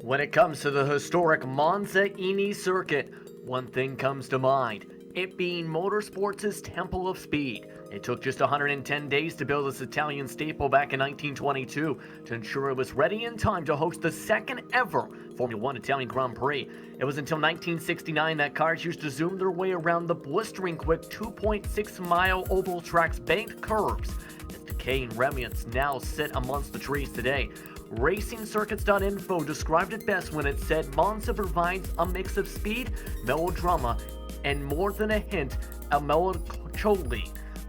When it comes to the historic Monza circuit, one thing comes to mind, it being motorsports' temple of speed. It took just 110 days to build this Italian staple back in 1922 to ensure it was ready in time to host the second ever Formula One Italian Grand Prix. It was until 1969 that cars used to zoom their way around the blistering quick 2.6-mile oval track's banked curves. As decaying remnants now sit amongst the trees today, RacingCircuits.info described it best when it said Monza provides a mix of speed, melodrama, and more than a hint of melancholy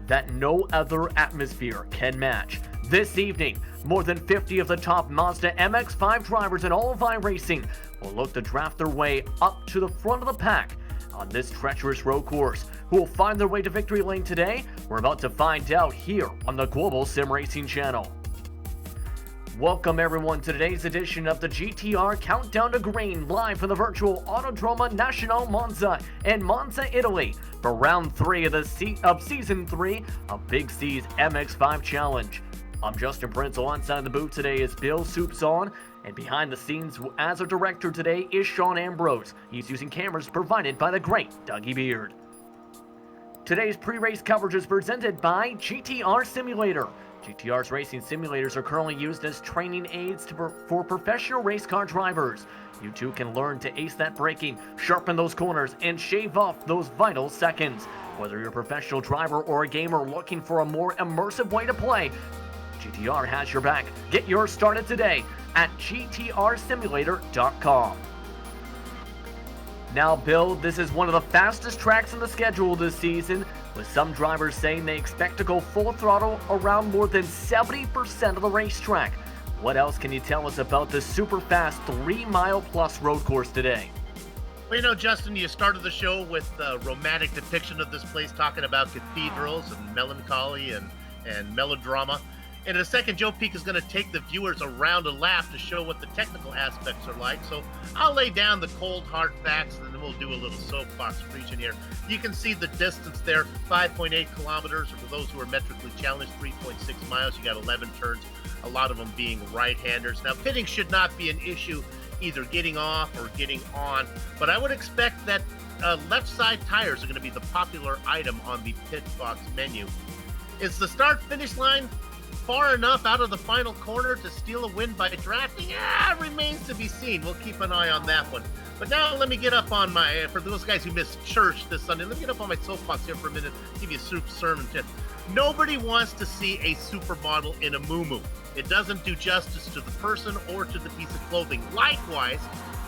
that no other atmosphere can match. This evening, more than 50 of the top Mazda MX-5 drivers in all of iRacing will look to draft their way up to the front of the pack on this treacherous road course. Who will find their way to victory lane today? We're about to find out here on the Global SimRacing channel. Welcome everyone to today's edition of the GTR Countdown to Green, live from the virtual Autodromo Nazionale Monza in Monza, Italy, for round 3 of Season 3 of Big C's MX-5 Challenge. I'm Justin Prince. Alongside the booth today is Bill Soupson, and behind the scenes as a director today is Sean Ambrose. He's using cameras provided by the great Dougie Beard. Today's pre-race coverage is presented by GTR Simulator. GTR's racing simulators are currently used as training aids for professional race car drivers. You too can learn to ace that braking, sharpen those corners, and shave off those vital seconds. Whether you're a professional driver or a gamer looking for a more immersive way to play, GTR has your back. Get yours started today at gtrsimulator.com. Now, Bill, this is one of the fastest tracks in the schedule this season, with some drivers saying they expect to go full throttle around more than 70% of the racetrack. What else can you tell us about this super fast 3-mile-plus road course today? Well, you know, Justin, you started the show with a romantic depiction of this place, talking about cathedrals and melancholy and melodrama. And in a second, Joe Peak is going to take the viewers around a lap to show what the technical aspects are like. So I'll lay down the cold, hard facts, and then we'll do a little soapbox preaching here. You can see the distance there, 5.8 kilometers, or for those who are metrically challenged, 3.6 miles. You got 11 turns, a lot of them being right-handers. Now, pitting should not be an issue, either getting off or getting on, but I would expect that left side tires are going to be the popular item on the pit box menu. Is the start-finish line far enough out of the final corner to steal a win by drafting? It remains to be seen. We'll keep an eye on that one. But now let me get up on my, for those guys who missed church this Sunday, let me get up on my soapbox here for a minute, give you a super sermon tip. Nobody wants to see a supermodel in a muumuu. It doesn't do justice to the person or to the piece of clothing. Likewise,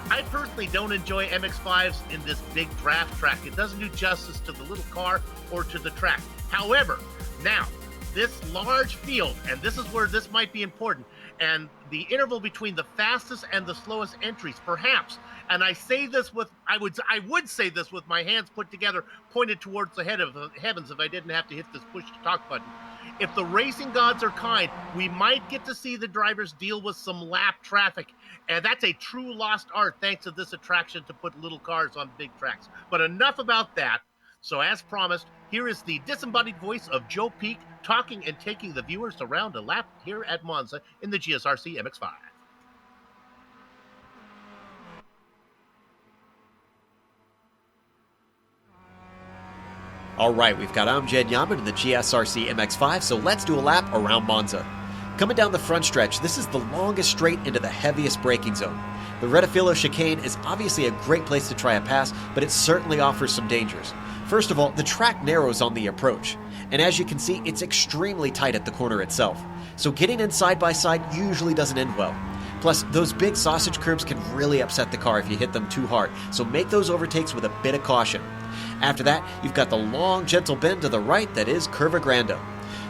I personally don't enjoy MX-5s in this big draft track. It doesn't do justice to the little car or to the track. However, now, this large field, and this is where this might be important, and the interval between the fastest and the slowest entries, perhaps, and I say this with, I would say this with my hands put together, pointed towards the heavens if I didn't have to hit this push to talk button. If the racing gods are kind, we might get to see the drivers deal with some lap traffic, and that's a true lost art thanks to this attraction to put little cars on big tracks. But enough about that. So as promised, here is the disembodied voice of Joe Peak talking and taking the viewers around a lap here at Monza in the GSRC MX-5. All right, we've got Amjad Yaman in the GSRC MX-5, so let's do a lap around Monza. Coming down the front stretch, this is the longest straight into the heaviest braking zone. The Rettifilo chicane is obviously a great place to try a pass, but it certainly offers some dangers. First of all, the track narrows on the approach, and as you can see, it's extremely tight at the corner itself, so getting in side by side usually doesn't end well. Plus, those big sausage curbs can really upset the car if you hit them too hard, so make those overtakes with a bit of caution. After that, you've got the long, gentle bend to the right that is Curva Grande.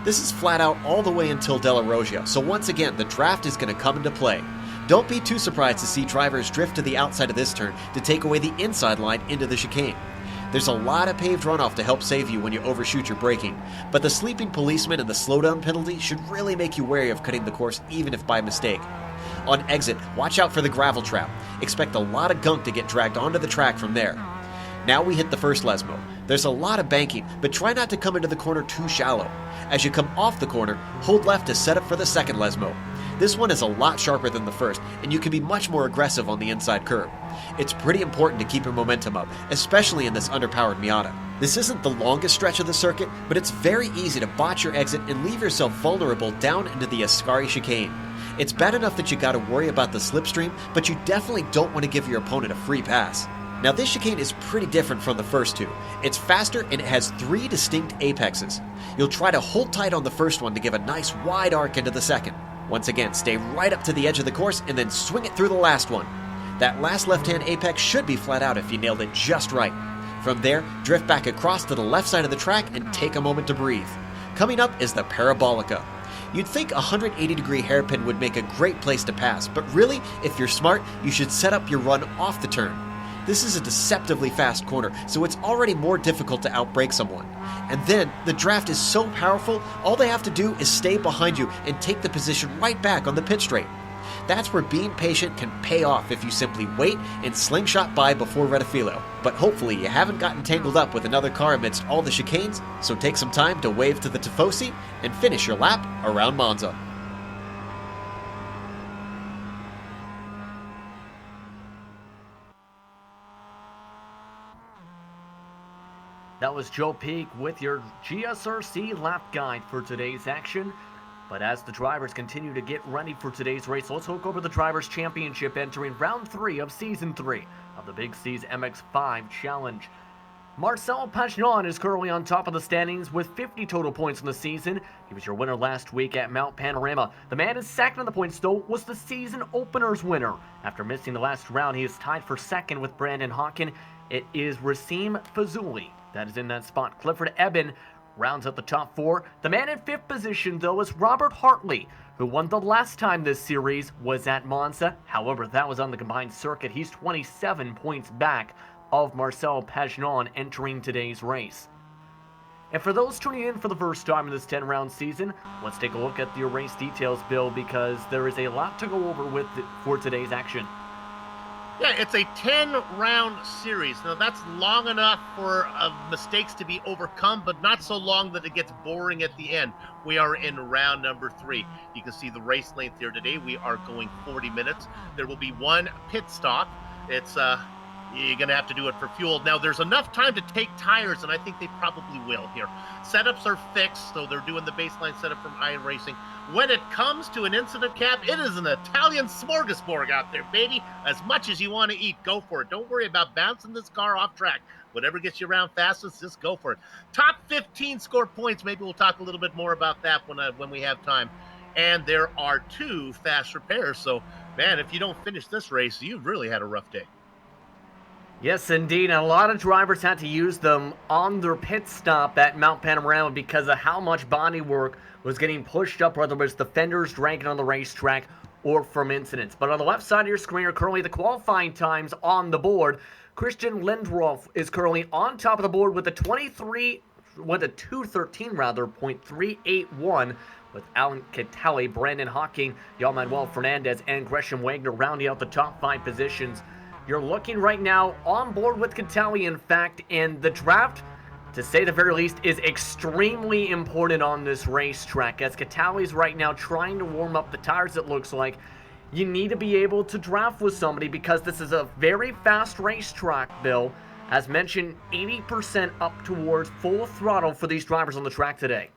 This is flat out all the way until Della Roggia, so once again, the draft is going to come into play. Don't be too surprised to see drivers drift to the outside of this turn to take away the inside line into the chicane. There's a lot of paved runoff to help save you when you overshoot your braking, but the sleeping policeman and the slowdown penalty should really make you wary of cutting the course even if by mistake. On exit, watch out for the gravel trap. Expect a lot of gunk to get dragged onto the track from there. Now we hit the first Lesmo. There's a lot of banking, but try not to come into the corner too shallow. As you come off the corner, hold left to set up for the second Lesmo. This one is a lot sharper than the first, and you can be much more aggressive on the inside curve. It's pretty important to keep your momentum up, especially in this underpowered Miata. This isn't the longest stretch of the circuit, but it's very easy to botch your exit and leave yourself vulnerable down into the Ascari chicane. It's bad enough that you gotta worry about the slipstream, but you definitely don't want to give your opponent a free pass. Now this chicane is pretty different from the first two. It's faster and it has 3 distinct apexes. You'll try to hold tight on the first one to give a nice wide arc into the second. Once again, stay right up to the edge of the course and then swing it through the last one. That last left-hand apex should be flat out if you nailed it just right. From there, drift back across to the left side of the track and take a moment to breathe. Coming up is the Parabolica. You'd think a 180-degree hairpin would make a great place to pass, but really, if you're smart, you should set up your run off the turn. This is a deceptively fast corner, so it's already more difficult to outbrake someone. And then, the draft is so powerful, all they have to do is stay behind you and take the position right back on the pit straight. That's where being patient can pay off if you simply wait and slingshot by before Retafilo. But hopefully you haven't gotten tangled up with another car amidst all the chicanes, so take some time to wave to the Tifosi and finish your lap around Monza. That was Joe Peak with your GSRC lap guide for today's action. But as the drivers continue to get ready for today's race, let's look over the Drivers' Championship entering round 3 of Season 3 of the Big C's MX-5 Challenge. Marcel Pagenaud is currently on top of the standings with 50 total points in the season. He was your winner last week at Mount Panorama. The man is second in the points, though, was the season opener's winner. After missing the last round, he is tied for second with Brandon Hawken. It is Rasim Fazuli that is in that spot. Clifford Eben rounds out the top 4. The man in 5th position, though, is Robert Hartley, who won the last time this series was at Monza. However, that was on the combined circuit. He's 27 points back of Marcel Pagenaud entering today's race. And for those tuning in for the first time in this 10-round season, let's take a look at the race details, Bill, because there is a lot to go over for today's action. Yeah, it's a 10-round series. Now, that's long enough for mistakes to be overcome, but not so long that it gets boring at the end. We are in round number 3. You can see the race length here today. We are going 40 minutes. There will be 1 pit stop. It's you're going to have to do it for fuel. Now, there's enough time to take tires, and I think they probably will here. Setups are fixed, so they're doing the baseline setup from iRacing. When it comes to an incident cap, it is an Italian smorgasbord out there, baby. As much as you want to eat, go for it. Don't worry about bouncing this car off track. Whatever gets you around fastest, just go for it. Top 15 score points. Maybe we'll talk a little bit more about that when we have time. And there are 2 fast repairs. So, man, if you don't finish this race, you've really had a rough day. Yes, indeed. And a lot of drivers had to use them on their pit stop at Mount Panorama because of how much bodywork was getting pushed up, whether it was the fenders dragging on the racetrack or from incidents. But on the left side of your screen are currently the qualifying times on the board. Christian Lindroth is currently on top of the board with a 2:13.381, with Alan Catali, Brandon Hawking, Jan Manuel Fernandez, and Gresham Wagner rounding out the top 5 positions. You're looking right now on board with Catali, in fact, and the draft, to say the very least, is extremely important on this racetrack, as Catali's right now trying to warm up the tires, it looks like. You need to be able to draft with somebody because this is a very fast racetrack, Bill. As mentioned, 80% up towards full throttle for these drivers on the track today.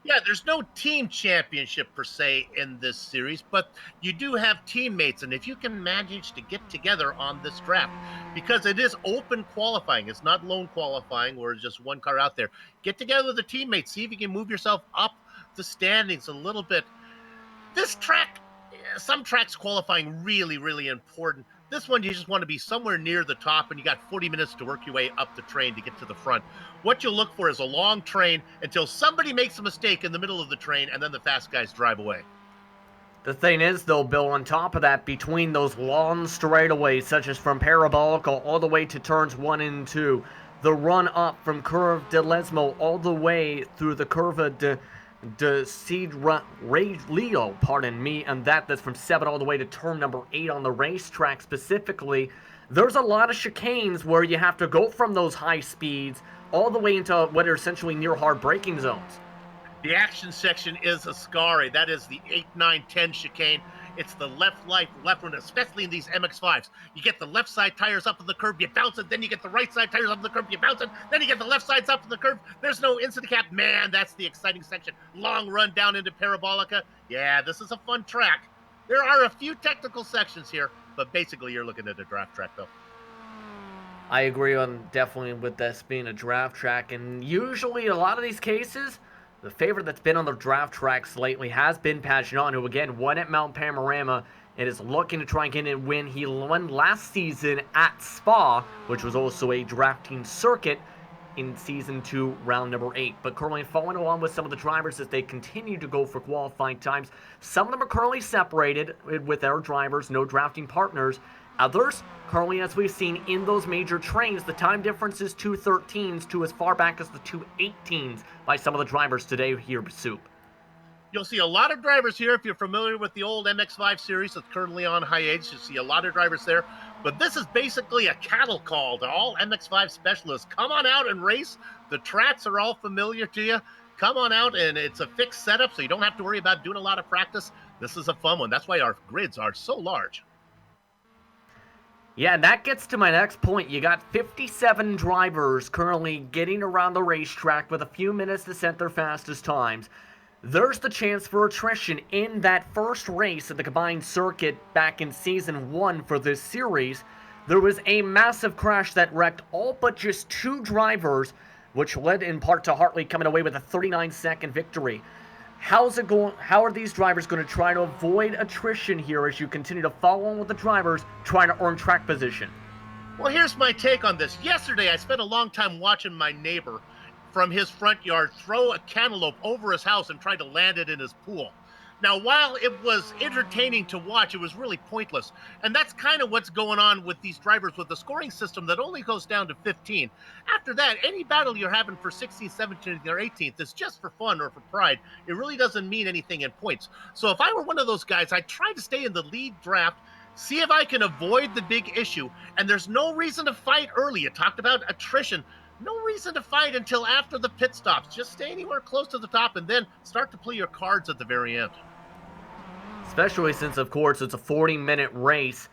Yeah, there's no team championship per se in this series, but you do have teammates. And if you can manage to get together on this draft, because it is open qualifying, it's not lone qualifying where it's just one car out there. Get together with the teammates, see if you can move yourself up the standings a little bit. This track, some tracks qualifying really, really important. This one, you just want to be somewhere near the top, and you got 40 minutes to work your way up the train to get to the front. What you'll look for is a long train until somebody makes a mistake in the middle of the train, and then the fast guys drive away. The thing is, though, Bill, on top of that, between those long straightaways, such as from Parabolica all the way to turns 1 and 2, the run up from Curve de Lesmo all the way through the Curva de Leo, pardon me, and that's from 7 all the way to turn number 8 on the racetrack specifically. there's a lot of chicanes where you have to go from those high speeds all the way into what are essentially near hard braking zones. The action section is Ascari. That is the 8, 9, 10 chicane. It's the left one, especially in these MX-5s. You get the left side tires up on the curb, you bounce it, then you get the right side tires up on the curb, you bounce it, then you get the left sides up on the curb. There's no incident cap. Man, that's the exciting section. Long run down into Parabolica. Yeah, this is a fun track. There are a few technical sections here, but basically you're looking at a draft track, though. I agree on definitely with this being a draft track, and usually a lot of these cases, the favorite that's been on the draft tracks lately has been Pagenaud, who again won at Mount Panorama and is looking to try and get a win. He won last season at Spa, which was also a drafting circuit in Season 2, round number 8. But currently following along with some of the drivers as they continue to go for qualifying times. Some of them are currently separated with their drivers, no drafting partners. Others, currently as we've seen in those major trains, the time difference is 2:13s to as far back as the 2:18s by some of the drivers today here, Soup. You'll see a lot of drivers here. If you're familiar with the old MX-5 series that's currently on hiatus, you'll see a lot of drivers there. But this is basically a cattle call to all MX-5 specialists. Come on out and race. The tracks are all familiar to you. Come on out, and it's a fixed setup, so you don't have to worry about doing a lot of practice. This is a fun one. That's why our grids are so large. Yeah, and that gets to my next point. You got 57 drivers currently getting around the racetrack with a few minutes to set their fastest times. There's the chance for attrition in that first race at the combined circuit back in Season 1 for this series. There was a massive crash that wrecked all but just 2 drivers, which led in part to Hartley coming away with a 39-second victory. How's it going? How are these drivers going to try to avoid attrition here as you continue to follow on with the drivers trying to earn track position? Well, here's my take on this. Yesterday, I spent a long time watching my neighbor from his front yard throw a cantaloupe over his house and try to land it in his pool. Now, while it was entertaining to watch, it was really pointless. And that's kind of what's going on with these drivers with the scoring system that only goes down to 15. After that, any battle you're having for 16th, 17th, or 18th is just for fun or for pride. It really doesn't mean anything in points. So if I were one of those guys, I'd try to stay in the lead draft, see if I can avoid the big issue. And there's no reason to fight early. You talked about attrition. No reason to fight until after the pit stops. Just stay anywhere close to the top and then start to play your cards at the very end. Especially since, of course, it's a 40-minute race,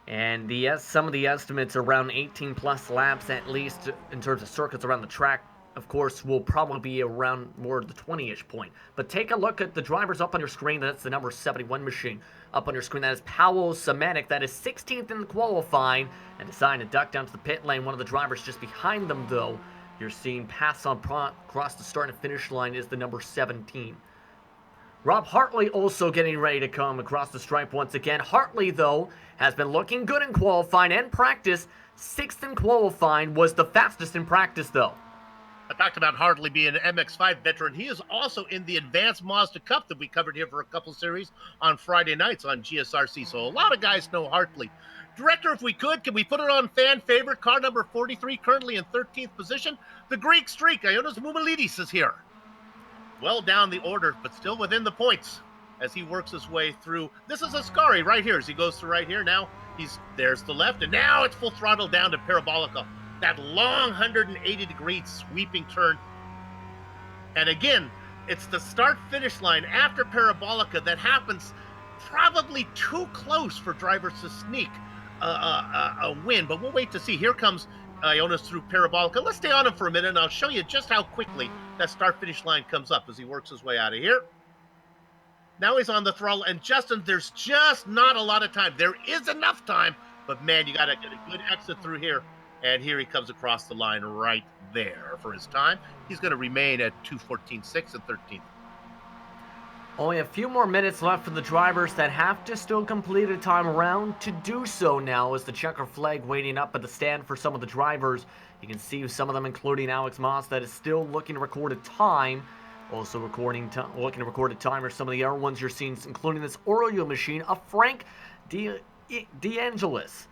and some of the estimates around 18-plus laps at least in terms of circuits around the track, of course, will probably be around more the 20-ish point. But take a look at the drivers up on your screen. That's the number 71 machine up on your screen. That is Paolo Semanek. That is 16th in the qualifying and deciding to duck down to the pit lane. One of the drivers just behind them, though, you're seeing pass on across the start and finish line is the number 17. Rob Hartley also getting ready to come across the stripe once again. Hartley, though, has been looking good in qualifying and practice. 6th in qualifying, was the fastest in practice, though. I talked about Hartley being an MX-5 veteran. He is also in the Advanced Mazda Cup that we covered here for a couple series on Friday nights on GSRC. So a lot of guys know Hartley. Director, if we could, can we put it on fan favorite, car number 43, currently in 13th position? The Greek streak, Ioannis Moumoulidis, is here. Well down the order, but still within the points as he works his way through. This is Ascari right here as he goes through right here. Now there's the left, and now it's full throttle down to Parabolica. That long 180-degree sweeping turn. And again, it's the start-finish line after Parabolica that happens probably too close for drivers to sneak a win. But we'll wait to see. Here comes Ioannis through Parabolica. Let's stay on him for a minute, and I'll show you just how quickly that start-finish line comes up as he works his way out of here. Now he's on the throttle, and Justin, there's just not a lot of time. There is enough time, but man, you got to get a good exit through here. And here he comes across the line right there for his time. He's going to remain at 2:14.6 and 13th. Only a few more minutes left for the drivers that have to still complete a time around to do so now as the checker flag waiting up at the stand for some of the drivers. You can see some of them, including Alex Moss, that is still looking to record a time. Also looking to record a time are some of the other ones you're seeing, including this Oreo machine of Frank DeAngelis,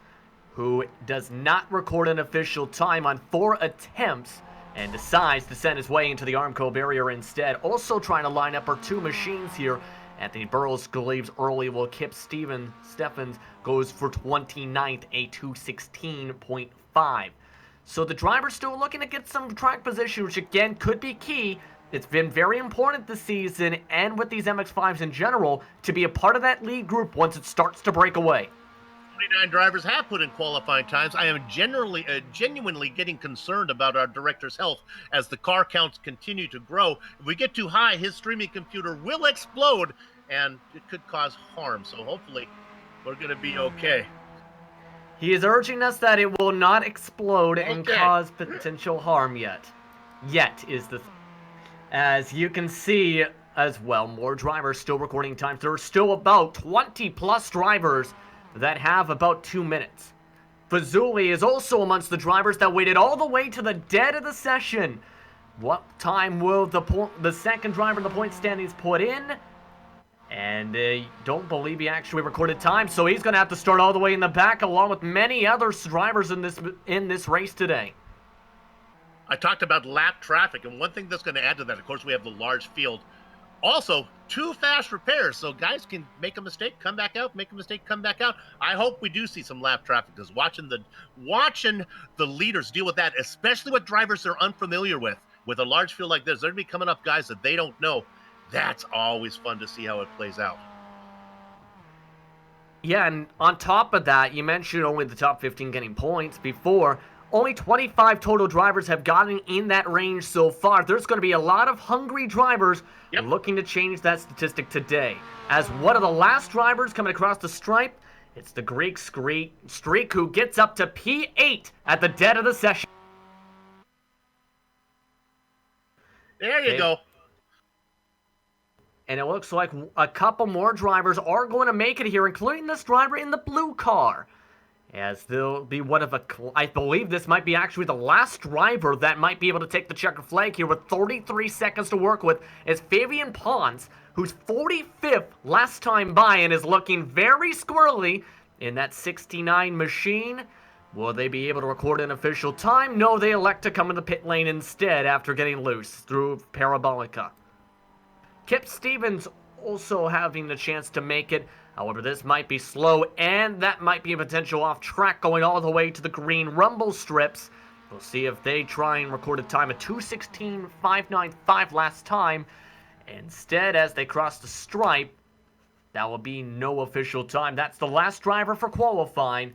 who does not record an official time on 4 attempts and decides to send his way into the Armco barrier instead. Also trying to line up our 2 machines here Anthony Burrows leaves early, while Kip Steffens goes for 29th, a 2:16.5. So the driver's still looking to get some track position, which again could be key. It's been very important this season, and with these MX-5s in general, to be a part of that lead group once it starts to break away. 29 drivers have put in qualifying times. I am genuinely getting concerned about our director's health as the car counts continue to grow. If we get too high, his streaming computer will explode, and it could cause harm. So hopefully we're going to be okay. He is urging us that it will not explode and cause potential harm yet. Yet is the as you can see as well, more drivers still recording times. There are still about 20 plus drivers that have about 2 minutes. Fazuli is also amongst the drivers that waited all the way to the dead of the session. What time will the second driver in the point standings put in? And don't believe he actually recorded time, so he's going to have to start all the way in the back along with many other drivers in this race today. I talked about lap traffic, and one thing that's going to add to that, of course, we have the large field. Also, 2 fast repairs, so guys can make a mistake, come back out, make a mistake, come back out. I hope we do see some lap traffic, because watching the leaders deal with that, especially with drivers they're unfamiliar with a large field like this, they're going to be coming up guys that they don't know. That's always fun to see how it plays out. Yeah, and on top of that, you mentioned only the top 15 getting points before. Only 25 total drivers have gotten in that range so far. There's going to be a lot of hungry drivers looking to change that statistic today. As one of the last drivers coming across the stripe, it's the Greek Streak who gets up to P8 at the dead of the session. There you go. And it looks like a couple more drivers are going to make it here, including this driver in the blue car. As there'll be I believe this might be actually the last driver that might be able to take the checker flag here with 33 seconds to work with. Is Fabian Pons, who's 45th last time by and is looking very squirrely in that 69 machine. Will they be able to record an official time? No, they elect to come in the pit lane instead after getting loose through Parabolica. Kip Steffens also having the chance to make it. However, this might be slow, and that might be a potential off track going all the way to the green rumble strips. We'll see if they try and record a time of 2:16.595 last time. Instead, as they cross the stripe, that will be no official time. That's the last driver for qualifying,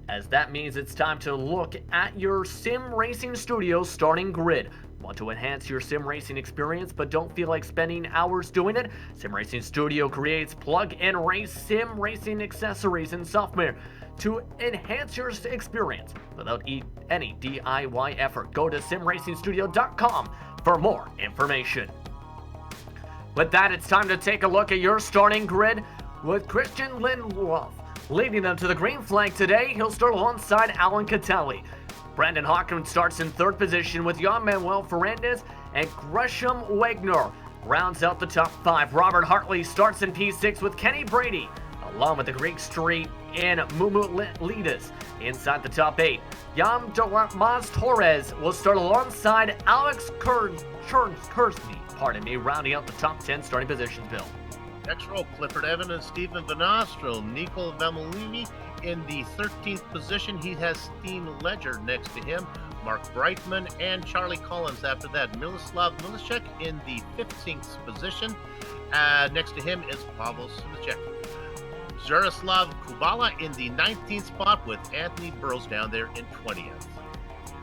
as that means it's time to look at your SimRacing Studio starting grid. Want to enhance your sim racing experience but don't feel like spending hours doing it? SimRacing Studio creates plug-and-race sim racing accessories and software to enhance your experience without any DIY effort. Go to simracingstudio.com for more information. With that, it's time to take a look at your starting grid with Christian Lindwolf leading them to the green flag today. He'll start alongside Alan Catelli. Brandon Hawkins starts in 3rd position with Jan Manuel Fernandez, and Gresham Wagner rounds out the top 5. Robert Hartley starts in P6 with Kenny Brady, along with the Greek Street and Mumu Lidas inside the top 8. Yam Maz Torres will start alongside Alex Kersney, rounding out the top 10 starting positions, Bill. Next row, Clifford Evan and Stephen Van Ostrel. Nico Vamelini in the 13th position. He has Steen Ledger next to him. Mark Brightman and Charlie Collins after that. Miloslav Milishek in the 15th position. Next to him is Pavel Simichek. Jaroslav Kubala in the 19th spot with Anthony Burrows down there in 20th.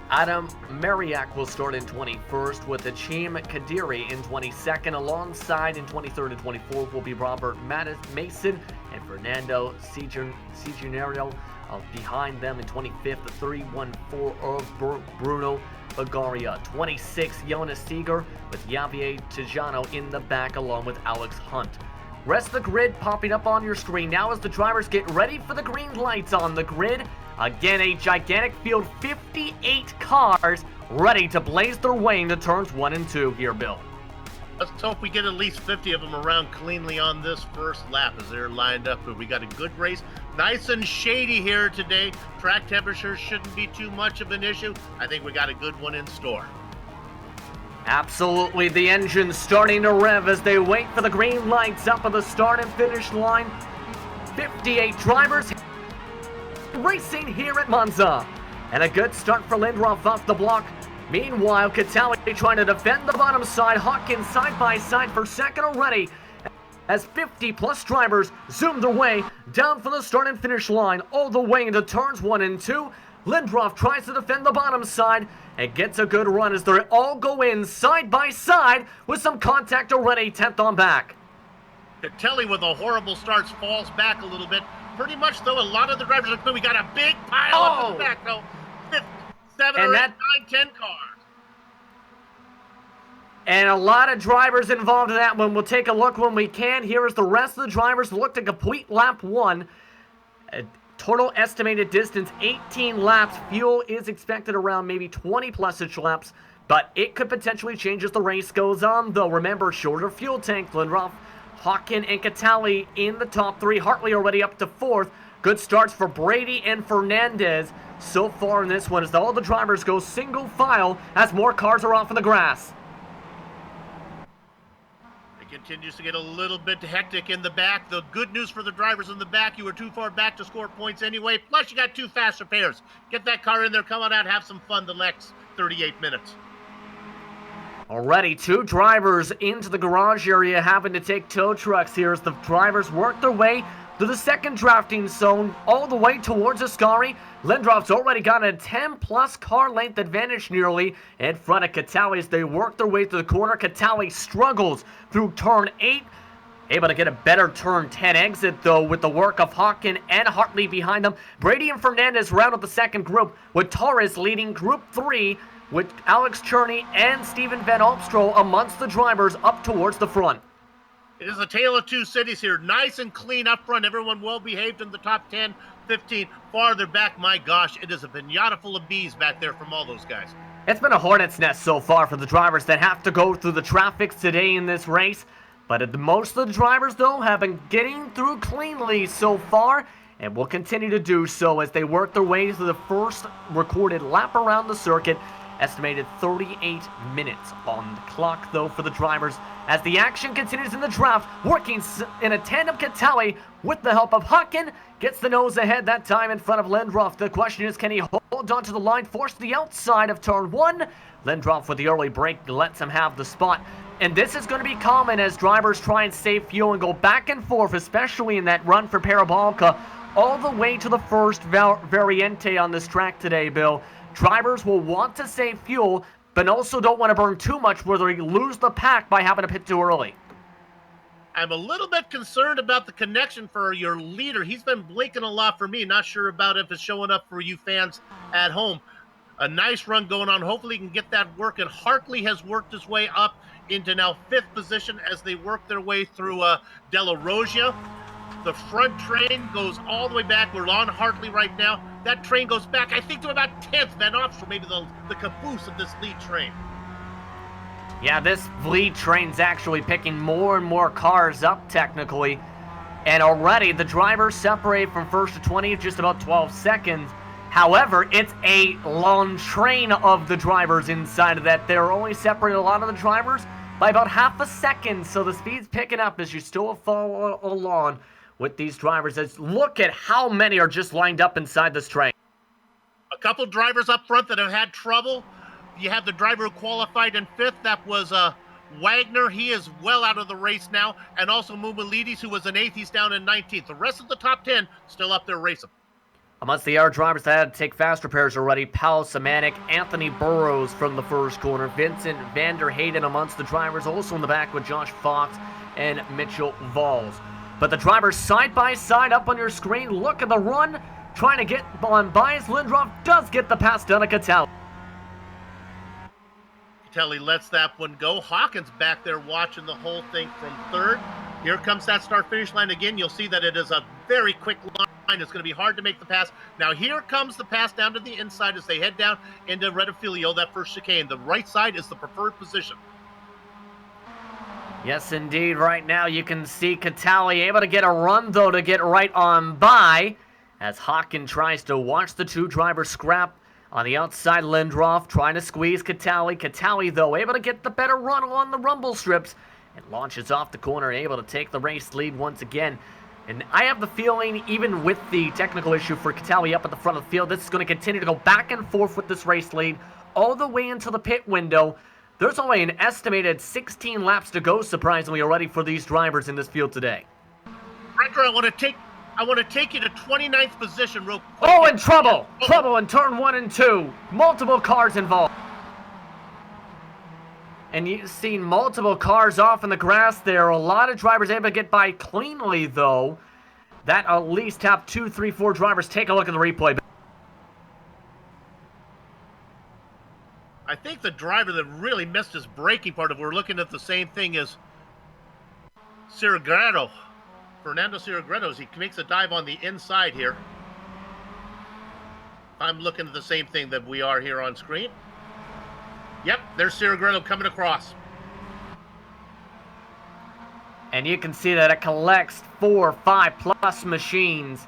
Adam Mariak will start in 21st with Achim Kadiri in 22nd. Alongside in 23rd and 24th will be Robert Mason and Fernando Cigenario. Behind them in 25th, the 314 of Bruno Bagaria. 26th, Jonas Seeger with Javier Tejano in the back along with Alex Hunt. Rest of the grid popping up on your screen now as the drivers get ready for the green lights on the grid. Again, a gigantic field, 58 cars ready to blaze their way into turns 1 and 2 here, Bill. Let's hope we get at least 50 of them around cleanly on this first lap as they're lined up. But we got a good race. Nice and shady here today. Track temperature shouldn't be too much of an issue. I think we got a good one in store. Absolutely, the engine's starting to rev as they wait for the green lights up at the start and finish line. 58 drivers racing here at Monza. And a good start for Lindroth off the block. Meanwhile, Catali trying to defend the bottom side. Hawkins side by side for second already, as 50-plus drivers zoom their way down from the start and finish line all the way into turns 1 and 2. Lindroth tries to defend the bottom side and gets a good run as they all go in side by side with some contact already, 10th on back. Catali with a horrible start falls back a little bit. Pretty much, though, a lot of the drivers are we got a big pile up in the back, though. 7 or 8, 9, 10 cars. And a lot of drivers involved in that one. We'll take a look when we can. Here is the rest of the drivers look to complete lap 1. Total estimated distance, 18 laps. Fuel is expected around maybe 20-plus-ish laps, but it could potentially change as the race goes on, though. Remember, shorter fuel tank. Lindroth, Hawkin, and Catali in the top 3. Hartley already up to 4th. Good starts for Brady and Fernandez so far in this one as all the drivers go single file as more cars are off in the grass. It continues to get a little bit hectic in the back. The good news for the drivers in the back, you were too far back to score points anyway. Plus, you got 2 fast repairs. Get that car in there, come on out, have some fun the next 38 minutes. Already 2 drivers into the garage area having to take tow trucks here as the drivers work their way to the second drafting zone all the way towards Ascari. Lindroth's already got a 10-plus car length advantage nearly in front of Catali as they work their way to the corner. Catali struggles through turn 8. Able to get a better turn 10 exit, though, with the work of Hawkin and Hartley behind them. Brady and Fernandez round up the second group, with Torres leading Group 3, with Alex Cherney and Steven Van Alpstro amongst the drivers up towards the front. It is a tale of 2 cities here. Nice and clean up front. Everyone well behaved in the top 10, 15. Farther back, my gosh, it is a pinata full of bees back there from all those guys. It's been a hornet's nest so far for the drivers that have to go through the traffic today in this race. But most of the drivers, though, have been getting through cleanly so far and will continue to do so as they work their way through the first recorded lap around the circuit. Estimated 38 minutes on the clock, though, for the drivers as the action continues in the draft. Working in a tandem, Catali, with the help of Hawkin, gets the nose ahead that time in front of Lindroth. The question is, can he hold on to the line, force the outside of turn 1? Lindroth with the early break lets him have the spot. And this is going to be common as drivers try and save fuel and go back and forth, especially in that run for Parabolica, all the way to the first variante on this track today, Bill. Drivers will want to save fuel, but also don't want to burn too much where they lose the pack by having to pit too early. I'm a little bit concerned about the connection for your leader. He's been blinking a lot for me. Not sure about if it's showing up for you fans at home. A nice run going on. Hopefully he can get that working. Hartley has worked his way up into now 5th position as they work their way through Della Rosia. The front train goes all the way back. We're on Hartley right now. That train goes back, I think, to about 10th. Van Opstra, maybe the caboose of this lead train. Yeah, this lead train's actually picking more and more cars up technically. And already the drivers separate from first to 20 in just about 12 seconds. However, it's a long train of the drivers inside of that. They're only separating a lot of the drivers by about half a second. So the speed's picking up as you still follow along with these drivers. As look at how many are just lined up inside this train. A couple drivers up front that have had trouble. You have the driver who qualified in 5th. That was Wagner. He is well out of the race now. And also Mumalides, who was in 8th. He's down in 19th. The rest of the top 10 still up there racing. Amongst the other drivers that had to take fast repairs already, Powell Samanik, Anthony Burrows from the first corner, Vincent Vander Hayden amongst the drivers, also in the back with Josh Fox and Mitchell Valls. But the drivers side by side up on your screen. Look at the run. Trying to get on by as Lindroth does get the pass done to Catali. Catali lets that one go. Hawkins back there watching the whole thing from 3rd. Here comes that start-finish line again. You'll see that it is a very quick line. It's going to be hard to make the pass. Now here comes the pass down to the inside as they head down into Redifilio, that first chicane. The right side is the preferred position. Yes, indeed. Right now you can see Catali able to get a run, though, to get right on by as Hawkin tries to watch the 2 drivers scrap On the outside, Lindroth trying to squeeze Catali. Catali, though, able to get the better run along the rumble strips and launches off the corner, able to take the race lead once again. And I have the feeling, even with the technical issue for Catali up at the front of the field, this is going to continue to go back and forth with this race lead all the way into the pit window. There's only an estimated 16 laps to go, surprisingly, already for these drivers in this field today. Wrecker, I want to take you to 29th position real quick. Oh, in trouble! Trouble in turn 1 and 2. Multiple cars involved. And you've seen multiple cars off in the grass there. A lot of drivers able to get by cleanly, though. That at least have 2, 3, 4 drivers. Take a look at the replay. I think the driver that really missed his braking part, if we're looking at the same thing, is Fernando Sirigretto. He makes a dive on the inside here. I'm looking at the same thing that we are here on screen. Yep, there's Sirigretto coming across. And you can see that it collects 4, 5 plus machines.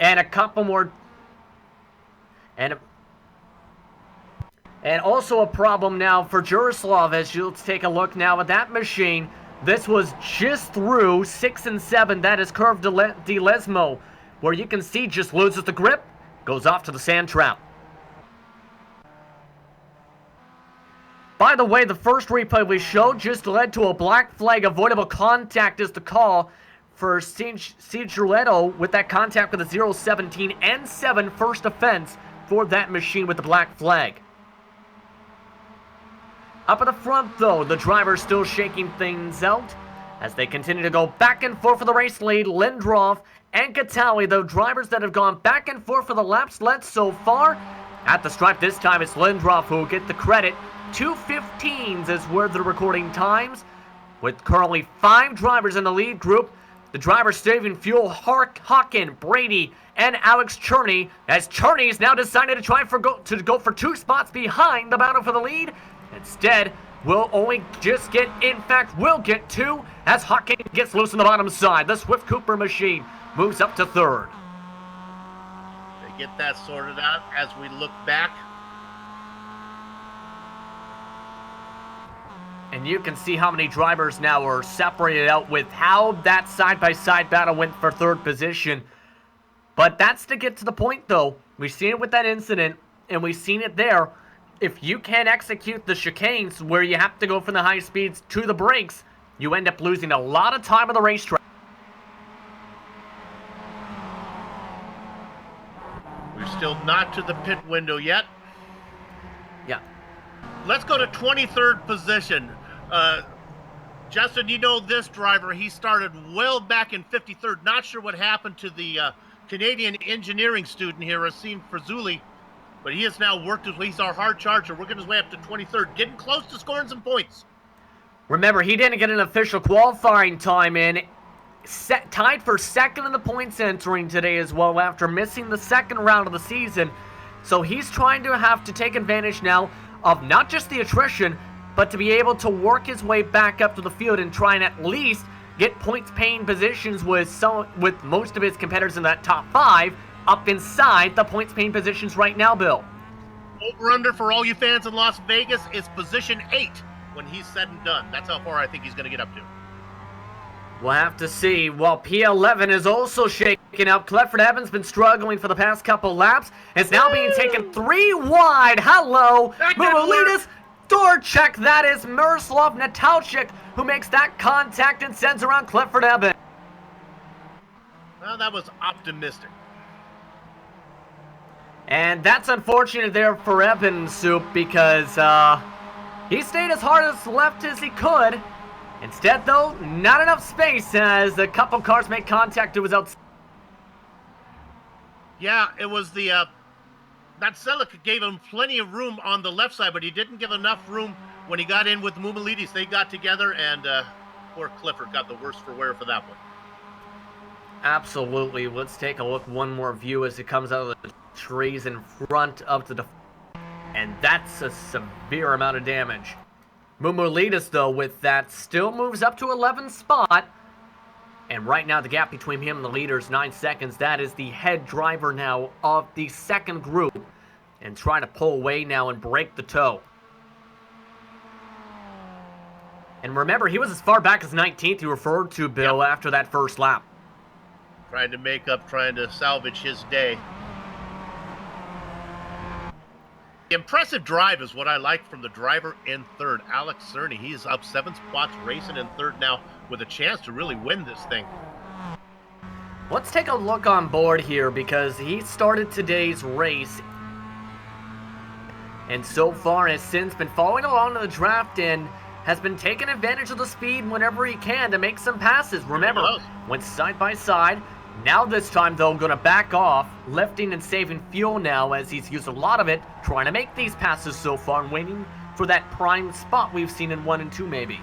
And a couple more. And also a problem now for Jurislav, as you'll take a look now at that machine. This was just through 6 and 7. That is Curve de Lesmo, where you can see just loses the grip, goes off to the sand trap. By the way, the first replay we showed just led to a black flag. Avoidable contact is the call for Cigiletto with that contact with a 0-17 and 7 first offense for that machine with the black flag. Up at the front, though, the drivers still shaking things out as they continue to go back and forth for the race lead. Lindroth and Catali, the drivers that have gone back and forth for the laps led so far. At the stripe this time, it's Lindroth who will get the credit. 2:15s is where the recording times, with currently 5 drivers in the lead group. The drivers saving fuel: Hawken, Brady, and Alex Cherney, as Cherney's now decided to try to go for 2 spots behind the battle for the lead. Instead, will get 2 as Hawken gets loose on the bottom side. The Swift Cooper machine moves up to 3rd. They get that sorted out as we look back. And you can see how many drivers now are separated out with how that side-by-side battle went for 3rd position. But that's to get to the point, though. We've seen it with that incident, and we've seen it there. If you can't execute the chicanes where you have to go from the high speeds to the brakes, you end up losing a lot of time on the racetrack. We're still not to the pit window yet. Yeah. Let's go to 23rd position. Justin, you know this driver. He started well back in 53rd. Not sure what happened to the Canadian engineering student here, Asim Frazuli. But he has now worked his way. He's our hard charger, working his way up to 23rd, getting close to scoring some points. Remember, he didn't get an official qualifying time in. Tied for 2nd in the points entering today as well after missing the 2nd round of the season. So he's trying to have to take advantage now of not just the attrition, but to be able to work his way back up to the field and try and at least get points-paying positions with most of his competitors in that top 5. Up inside the points-paying positions right now, Bill. Over-under for all you fans in Las Vegas is position 8 when he's said and done. That's how far I think he's going to get up to. We'll have to see. While P11 is also shaking up, Clifford Evans been struggling for the past couple laps. It's now being taken 3 wide. Hello, Moulides, door check. That is Miroslav Natalchik who makes that contact and sends around Clifford Evans. Well, that was optimistic. And that's unfortunate there for Evans, Soup, because he stayed as hard as left as he could. Instead, though, not enough space as a couple cars make contact. It was outside. Yeah, it was the that Selick gave him plenty of room on the left side, but he didn't give enough room when he got in with Moulides. They got together, and poor Clifford got the worst for wear for that one. Absolutely. Let's take a look. One more view as it comes out of the trees in front of the and that's a severe amount of damage. Moulides, though, with that, still moves up to 11th spot. And right now the gap between him and the leader is 9 seconds. That is the head driver now of the second group, and trying to pull away now and break the toe. And remember, he was as far back as 19th, you referred to, Bill, after that first lap. Trying to make up, trying to salvage his day. The impressive drive is what I like from the driver in third, Alex Cerny. He is up 7 spots, racing in third now with a chance to really win this thing. Let's take a look on board here, because he started today's race and so far has since been following along to the draft and has been taking advantage of the speed whenever he can to make some passes. Remember, went side by side. Now this time, though, going to back off, lifting and saving fuel now as he's used a lot of it, trying to make these passes so far and waiting for that prime spot we've seen in 1 and 2 maybe.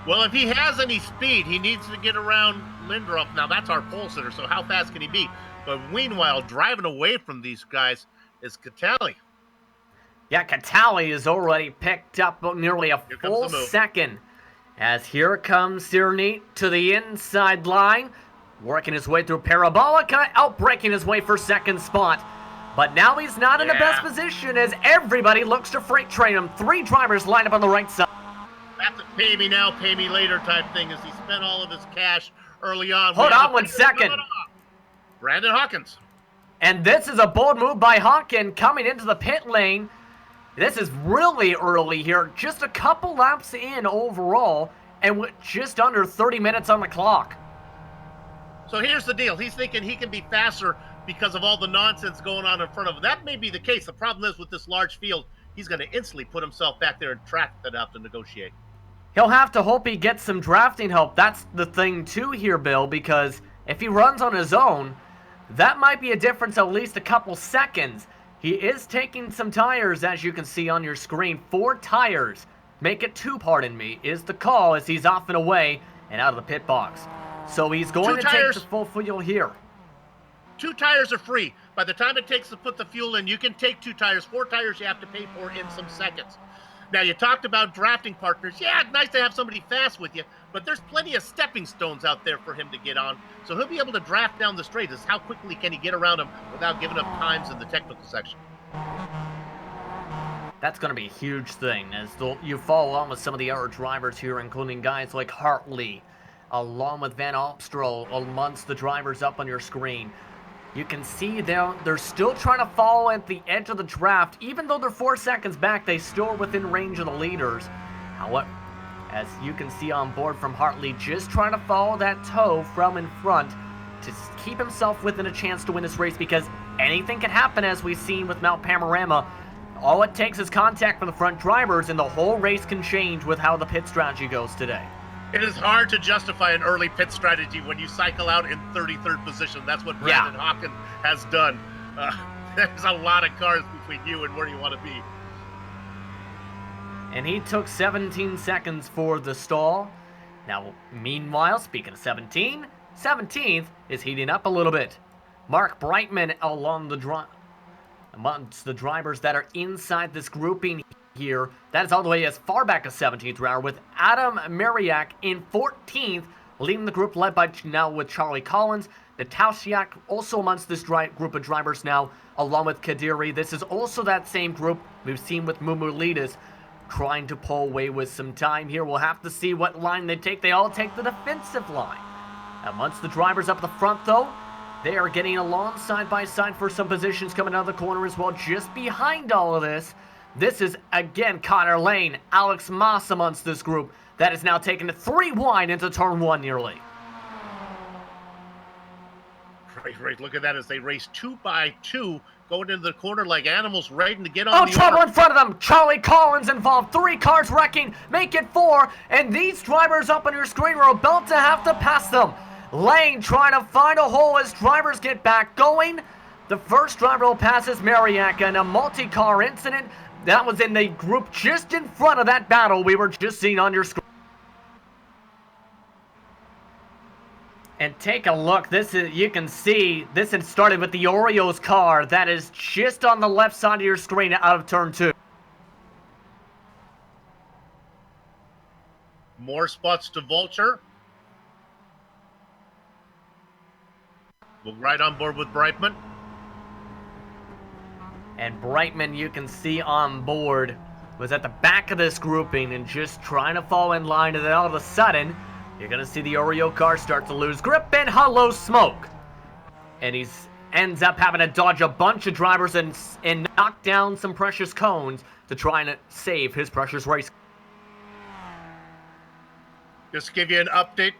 Well, if he has any speed, he needs to get around Lindroth. Now, that's our pole sitter, so how fast can he be? But meanwhile, driving away from these guys is Catali. Yeah, Catali has already picked up nearly a full second. As here comes Cerny to the inside line, working his way through Parabolica, outbreaking his way for second spot. But now he's not in the best position as everybody looks to freight train him. 3 drivers lined up on the right side. That's a pay me now, pay me later type thing as he spent all of his cash early on. Hold on 1 second. Brandon Hawkins. And this is a bold move by Hawkins coming into the pit lane. This is really early here, just a couple laps in overall, and with just under 30 minutes on the clock. So here's the deal. He's thinking he can be faster because of all the nonsense going on in front of him. That may be the case. The problem is with this large field, he's going to instantly put himself back there and track that out to negotiate. He'll have to hope he gets some drafting help. That's the thing too here, Bill, because if he runs on his own, that might be a difference at least a couple seconds. He is taking some tires, as you can see on your screen. 4 tires. Make it 2, pardon me, is the call as he's off and away and out of the pit box. So he's going to take the full fuel here. 2 tires are free. By the time it takes to put the fuel in, you can take 2 tires. 4 tires you have to pay for in some seconds. Now, you talked about drafting partners. Yeah, it's nice to have somebody fast with you, but there's plenty of stepping stones out there for him to get on. So he'll be able to draft down the straight. Is how quickly can he get around him without giving up times in the technical section. That's going to be a huge thing as you follow along with some of the other drivers here, including guys like Hartley, along with Van Opstroll, amongst the drivers up on your screen. You can see they're still trying to follow at the edge of the draft. Even though they're 4 seconds back, they still are within range of the leaders. However, as you can see on board from Hartley, just trying to follow that toe from in front to keep himself within a chance to win this race, because anything can happen, as we've seen with Mount Panorama. All it takes is contact from the front drivers, and the whole race can change with how the pit strategy goes today. It is hard to justify an early pit strategy when you cycle out in 33rd position. That's what Brandon Hawkins has done. There's a lot of cars between you and where you want to be. And he took 17 seconds for the stall. Now, meanwhile, speaking of 17th is heating up a little bit. Mark Brightman along the amongst the drivers that are inside this grouping here. That is all the way as far back as 17th round, with Adam Mariak in 14th, leading the group led by now with Charlie Collins. Natasiak also amongst this group of drivers now, along with Kadiri. This is also that same group we've seen with Mumulidis trying to pull away with some time here. We'll have to see what line they take. They all take the defensive line. Amongst the drivers up the front, though, they are getting along side by side for some positions coming out of the corner as well. Just behind all of this, this is, again, Connor Lane, Alex Moss amongst this group that is now taking it 3 wide into turn 1 nearly. Right. Look at that as they race 2 by 2, going into the corner like animals ready to get on the trouble in front of them. Charlie Collins involved. 3 cars wrecking. Make it 4. And these drivers up on your screen are about to have to pass them. Lane trying to find a hole as drivers get back going. The first driver will pass is Mariak in a multi-car incident. That was in the group just in front of that battle we were just seeing on your screen. And take a look. You can see this had started with the Oreos car that is just on the left side of your screen out of turn 2. More spots to Vulture. We'll ride on board with Brightman. And Brightman, you can see on board, was at the back of this grouping and just trying to fall in line, and then all of a sudden, you're going to see the Oreo car start to lose grip, and hello smoke. And he ends up having to dodge a bunch of drivers and knock down some precious cones to try and save his precious race. Just to give you an update.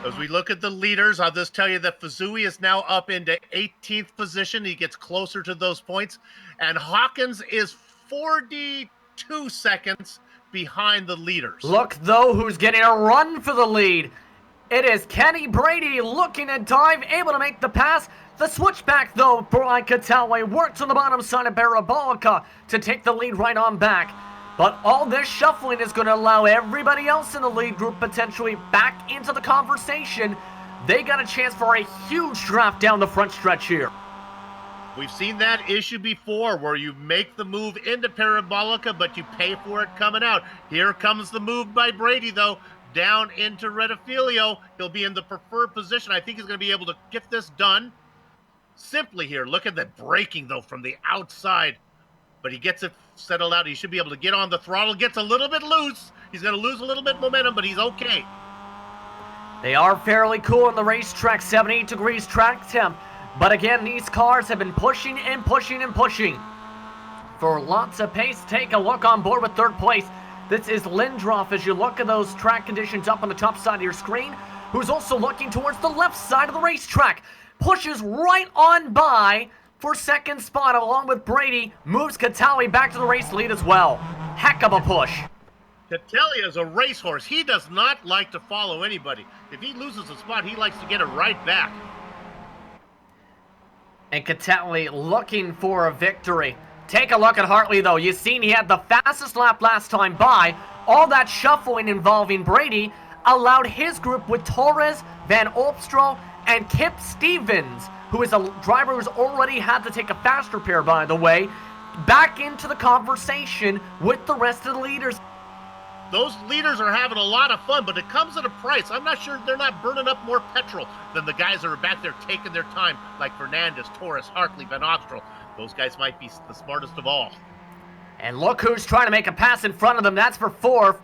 As we look at the leaders, I'll just tell you that Fuzui is now up into 18th position. He gets closer to those points. And Hawkins is 42 seconds behind the leaders. Look, though, who's getting a run for the lead. It is Kenny Brady looking to dive, able to make the pass. The switchback, though, Brian Catalway works on the bottom side of Parabolica to take the lead right on back. But all this shuffling is going to allow everybody else in the lead group potentially back into the conversation. They got a chance for a huge draft down the front stretch here. We've seen that issue before where you make the move into Parabolica, but you pay for it coming out. Here comes the move by Brady, though, down into Redifilio. He'll be in the preferred position. I think he's going to be able to get this done simply here. Look at that braking, though, from the outside. But he gets it settled out. He should be able to get on the throttle. Gets a little bit loose. He's going to lose a little bit of momentum, but he's okay. They are fairly cool on the racetrack, 78 degrees track temp. But again, these cars have been pushing and pushing and pushing for lots of pace. Take a look on board with third place. This is Lindroff as you look at those track conditions up on the top side of your screen, who's also looking towards the left side of the racetrack. Pushes right on by for second spot along with Brady, moves Catalli back to the race lead as well. Heck of a push. Catalli is a racehorse. He does not like to follow anybody. If he loses a spot, he likes to get it right back. And Catalli looking for a victory. Take a look at Hartley, though. You've seen he had the fastest lap last time by. All that shuffling involving Brady allowed his group with Torres, Van Opstrow, and Kip Stevens, who is a driver who's already had to take a faster pair, by the way, back into the conversation with the rest of the leaders. Those leaders are having a lot of fun, but it comes at a price. I'm not sure they're not burning up more petrol than the guys that are back there taking their time, like Fernandez, Torres, Hartley, Van Opstrow. Those guys might be the smartest of all. And look who's trying to make a pass in front of them. That's for fourth.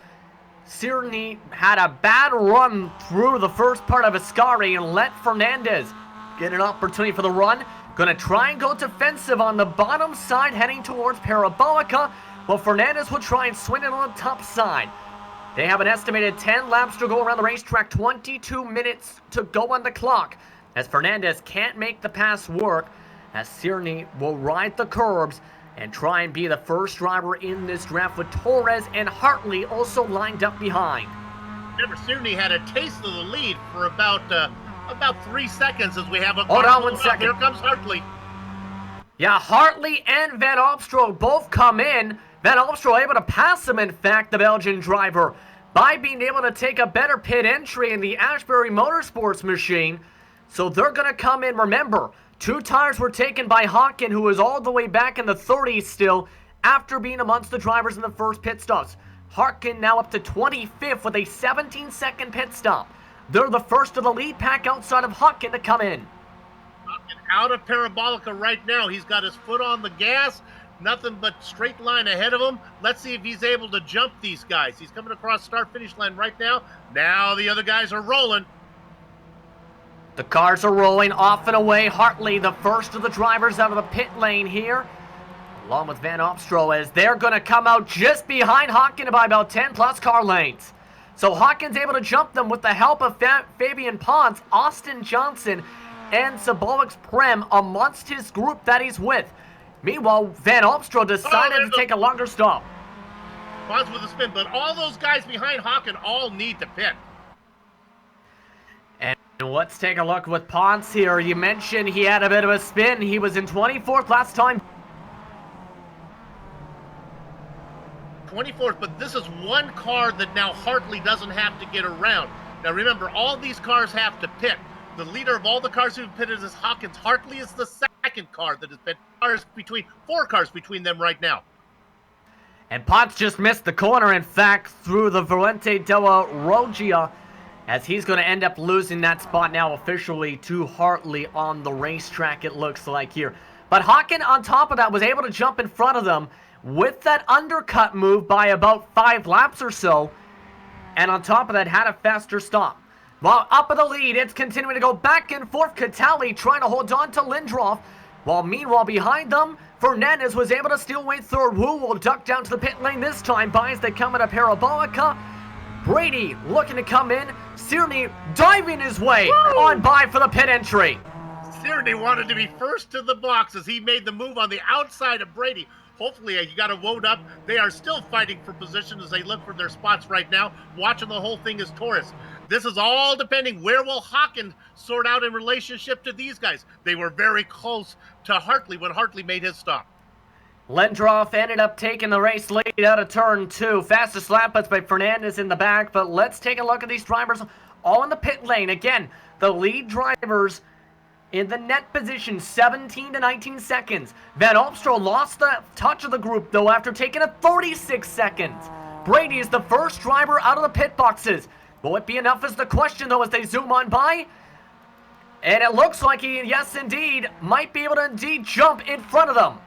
Cirni had a bad run through the first part of Ascari and let Fernandez get an opportunity for the run. Gonna try and go defensive on the bottom side heading towards Parabolica, while Fernandez will try and swing it on the top side. They have an estimated 10 laps to go around the racetrack, 22 minutes to go on the clock, as Fernandez can't make the pass work, as Cirni will ride the curbs and try and be the first driver in this draft, with Torres and Hartley also lined up behind. Remember, Cirni had a taste of the lead for about 3 seconds as we have a... Hold on 1 second. Here comes Hartley. Yeah, Hartley and Van Opstrow both come in. Van Opstrow able to pass him, in fact, the Belgian driver, by being able to take a better pit entry in the Ashbury Motorsports machine. So they're going to come in. Remember, 2 tires were taken by Hawken, who was all the way back in the 30s still, after being amongst the drivers in the first pit stops. Harkin now up to 25th with a 17-second pit stop. They're the first of the lead pack outside of Hawken to come in. Hawken out of Parabolica right now. He's got his foot on the gas. Nothing but straight line ahead of him. Let's see if he's able to jump these guys. He's coming across start-finish line right now. Now the other guys are rolling. The cars are rolling off and away. Hartley, the first of the drivers out of the pit lane here, along with Van Opstrow, as they're going to come out just behind Hawken by about 10-plus car lengths. So Hawken's able to jump them with the help of Fabian Ponce, Austin Johnson, and Saboix Prem amongst his group that he's with. Meanwhile, Van Opstrow decided to take a longer stop. Ponce with a spin, but all those guys behind Hawken all need to pit. And let's take a look with Ponce here. You mentioned he had a bit of a spin. He was in 24th last time. 24th, but this is one car that now Hartley doesn't have to get around. Now remember, all these cars have to pit. The leader of all the cars who've pitted is Hawkins. Hartley is the second car that has pit. Four cars between them right now. And Ponce just missed the corner, in fact, through the Volante della Roggia. as he's going to end up losing that spot now officially to Hartley on the racetrack, it looks like here. But Hawken, on top of that, was able to jump in front of them with that undercut move by about 5 laps or so, and on top of that, had a faster stop. While up in the lead, it's continuing to go back and forth. Catali trying to hold on to Lindroth, while meanwhile behind them, Fernandez was able to steal away third. Wu will duck down to the pit lane this time by as they come in a Parabolica. Brady looking to come in. Sierne diving his way on by for the pit entry. Sierne wanted to be first to the box as he made the move on the outside of Brady. Hopefully he got a load up. They are still fighting for position as they look for their spots right now. Watching the whole thing is Torres. This is all depending where will Hawken sort out in relationship to these guys. They were very close to Hartley when Hartley made his stop. Lindroth ended up taking the race lead out of turn 2. Fastest lap puts by Fernandez in the back, but let's take a look at these drivers all in the pit lane. Again, the lead drivers in the net position, 17 to 19 seconds. Van Opstroh lost the touch of the group, though, after taking a 36 seconds. Brady is the first driver out of the pit boxes. Will it be enough is the question, though, as they zoom on by? And it looks like he, yes, indeed, might be able to indeed jump in front of them.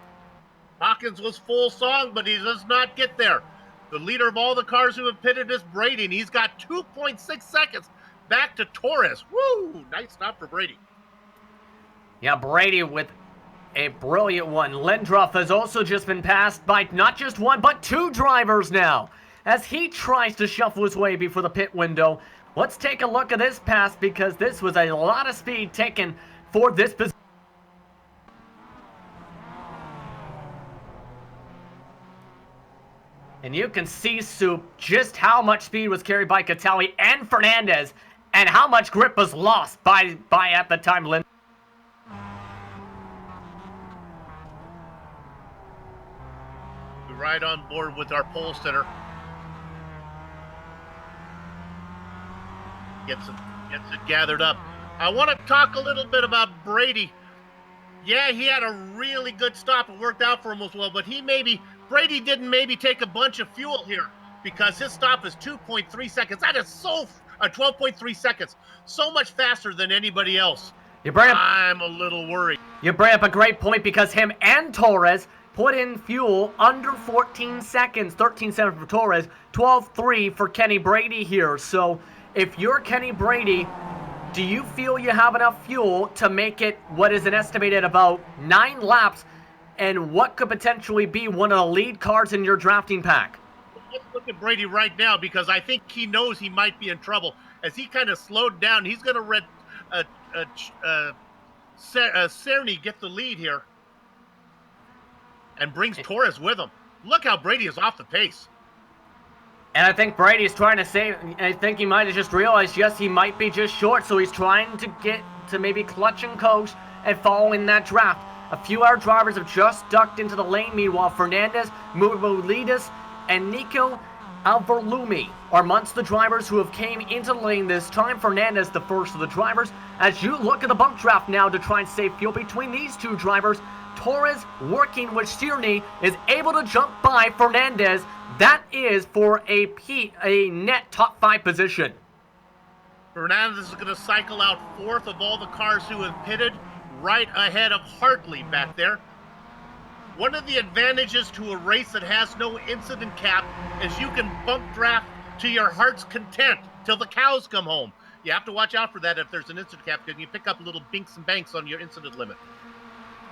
Hawkins was full song, but he does not get there. The leader of all the cars who have pitted is Brady, and he's got 2.6 seconds back to Torres. Woo! Nice stop for Brady. Yeah, Brady with a brilliant one. Lindroth has also just been passed by not just one, but 2 drivers now, as he tries to shuffle his way before the pit window. Let's take a look at this pass, because this was a lot of speed taken for this position. And you can see, Soup, just how much speed was carried by Catali and Fernandez, and how much grip was lost by at the time Lindroth. Right on board with our pole sitter. Gets it gathered up. I want to talk a little bit about Brady. Yeah, he had a really good stop. It worked out for him as well, but Brady didn't maybe take a bunch of fuel here, because his stop is 2.3 seconds. That is 12.3 seconds. So much faster than anybody else. I'm a little worried. You bring up a great point, because him and Torres put in fuel under 14 seconds. 13 seconds for Torres, 12.3 for Kenny Brady here. So if you're Kenny Brady, do you feel you have enough fuel to make it what is an estimated about 9 laps, and what could potentially be one of the lead cars in your drafting pack? Let's look at Brady right now, because I think he knows he might be in trouble. As he kind of slowed down, he's going to let Sierne get the lead here, and brings Torres with him. Look how Brady is off the pace. And I think Brady's trying to save. I think he might have just realized, yes, he might be just short, so he's trying to get to maybe clutch and coast and follow in that draft. A few other drivers have just ducked into the lane. Meanwhile, Fernandez, Mubulidis, and Nico Alverlumi are amongst the drivers who have came into the lane this time. Fernandez, the first of the drivers. As you look at the bump draft now to try and save fuel between these 2 drivers, Torres, working with Sierne, is able to jump by Fernandez. That is for a net top 5 position. Fernandez is going to cycle out 4th of all the cars who have pitted, right ahead of Hartley back there. One of the advantages to a race that has no incident cap is you can bump draft to your heart's content till the cows come home. You have to watch out for that if there's an incident cap, because you pick up little binks and banks on your incident limit.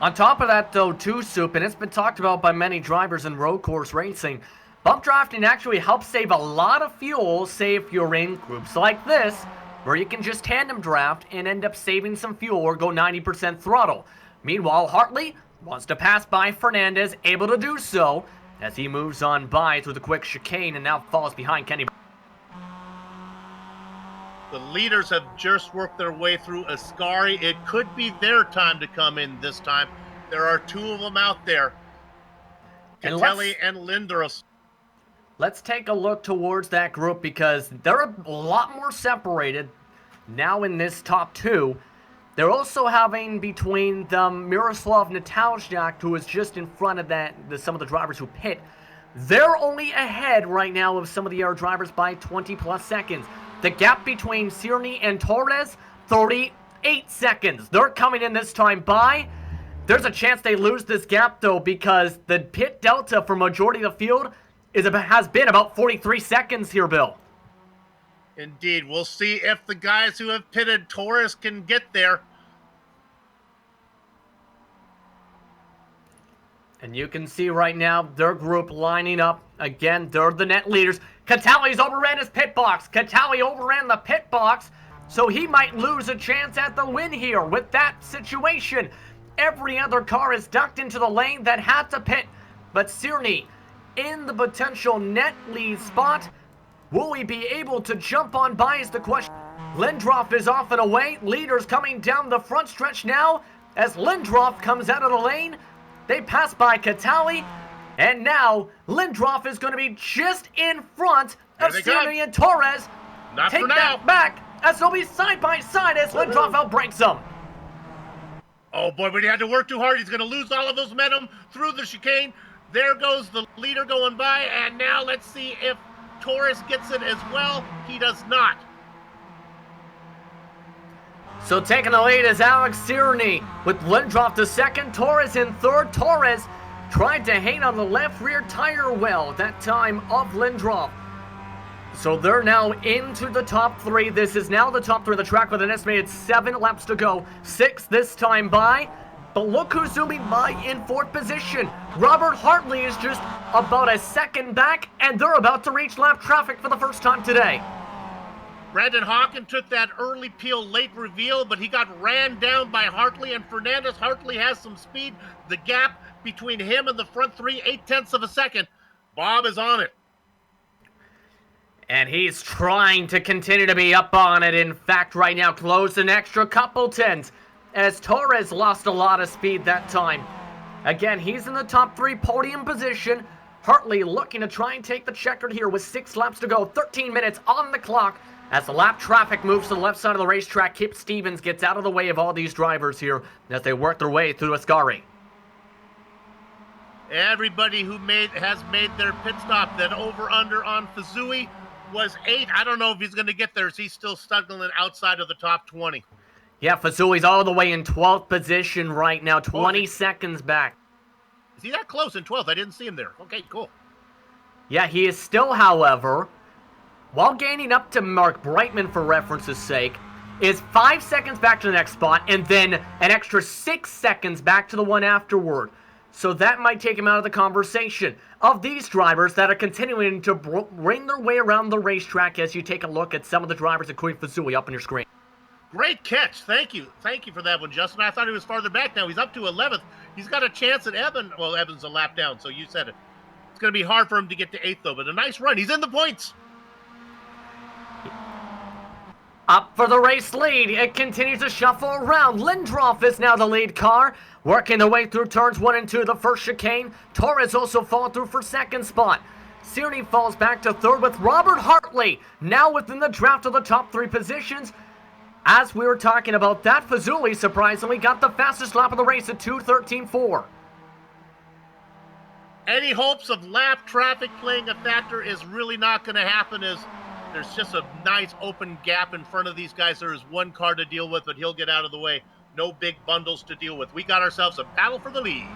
On top of that, though, too, Soup, and it's been talked about by many drivers in road course racing, bump drafting actually helps save a lot of fuel, say if you're in groups like this, where you can just tandem draft and end up saving some fuel or go 90% throttle. Meanwhile, Hartley wants to pass by Fernandez, able to do so, as he moves on by through the quick chicane and now falls behind Kenny. The leaders have just worked their way through Ascari. It could be their time to come in this time. There are 2 of them out there, Catelli and Lindros. Let's take a look towards that group, because they're a lot more separated now in this top 2. They're also having between them Miroslav Nataljak, who is just in front of some of the drivers who pit. They're only ahead right now of some of the other drivers by 20 plus seconds. The gap between Cierney and Torres, 38 seconds. They're coming in this time by. There's a chance they lose this gap, though, because the pit delta for majority of the field has been about 43 seconds here, Bill. Indeed. We'll see if the guys who have pitted Torres can get there. And you can see right now their group lining up. Again, they're the net leaders. Catali's overran his pit box. Catali overran the pit box, so he might lose a chance at the win here with that situation. Every other car is ducked into the lane that had to pit, but Cierney in the potential net lead spot. Will he be able to jump on by is the question. Lindroff is off and away. Leaders coming down the front stretch now as Lindroff comes out of the lane. They pass by Catali, and now Lindroff is going to be just in front of Cierney and Torres. Not Take for now. that back as they'll be side by side as Lindroff outbreaks them. Oh boy, but he had to work too hard. He's going to lose all of those momentum through the chicane. There goes the leader going by, and now let's see if Torres gets it as well. He does not. So taking the lead is Alex Cierney with Lindroff to second, Torres in third. Torres tried to hang on the left rear tire well that time of Lindroff. So they're now into the top three. This is now the top three of the track with an estimated 7 laps to go. 6 this time by. But look who's zooming by in fourth position. Robert Hartley is just about a second back, and they're about to reach lap traffic for the first time today. Brandon Hawken took that early peel, late reveal, but he got ran down by Hartley and Fernandez. Hartley has some speed. The gap between him and the front three, 0.8 of a second. Bob is on it. And he's trying to continue to be up on it. In fact, right now, close an extra couple tenths as Torres lost a lot of speed that time. Again, he's in the top 3 podium position. Hartley looking to try and take the checkered here with 6 laps to go. 13 minutes on the clock as the lap traffic moves to the left side of the racetrack. Kip Stevens gets out of the way of all these drivers here as they work their way through Ascari. Everybody who has made their pit stop. That over-under on Fazui was 8. I don't know if he's going to get there as he's still struggling outside of the top 20. Yeah, Fazui's all the way in 12th position right now, 20 seconds back. Is he that close in 12th? I didn't see him there. Okay, cool. Yeah, he is still, however, while gaining up to Mark Brightman for reference's sake, is 5 seconds back to the next spot and then an extra 6 seconds back to the one afterward. So that might take him out of the conversation of these drivers that are continuing to bring their way around the racetrack as you take a look at some of the drivers, including Fazui, up on your screen. Great catch. Thank you. Thank you for that one, Justin. I thought he was farther back now. He's up to 11th. He's got a chance at Evan. Well, Evan's a lap down, so you said it. It's going to be hard for him to get to 8th, though, but a nice run. He's in the points. Up for the race lead. It continues to shuffle around. Lindroff is now the lead car, working their way through turns 1 and 2, the first chicane. Torres also fall through for second spot. Cierney falls back to third with Robert Hartley, now within the draft of the top 3 positions. As we were talking about that, Fazuli surprisingly got the fastest lap of the race at 2:13.4. Any hopes of lap traffic playing a factor is really not going to happen, as there's just a nice open gap in front of these guys. There is one car to deal with, but he'll get out of the way. No big bundles to deal with. We got ourselves a battle for the lead.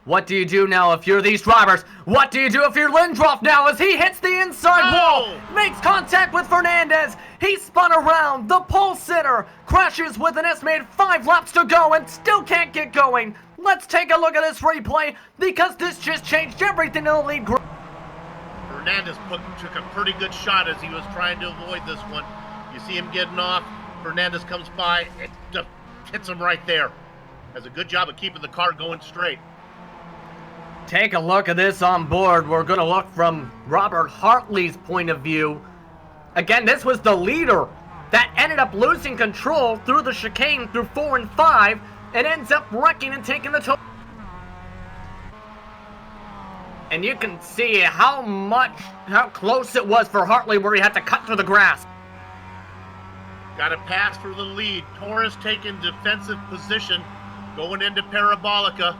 What do you do now if you're these drivers? What do you do if you're Lindroff now as he hits the inside wall? Makes contact with Fernandez. He spun around. The pole sitter crashes with an estimated 5 laps to go and still can't get going. Let's take a look at this replay because this just changed everything in the lead group. Fernandez took a pretty good shot as he was trying to avoid this one. You see him getting off. Fernandez comes by. It just hits him right there. Does a good job of keeping the car going straight. Take a look at this on board. We're going to look from Robert Hartley's point of view. Again, this was the leader that ended up losing control through the chicane through 4 and 5 and ends up wrecking and taking the toe. And you can see how close it was for Hartley where he had to cut through the grass. Got a pass for the lead. Torres taking defensive position going into Parabolica.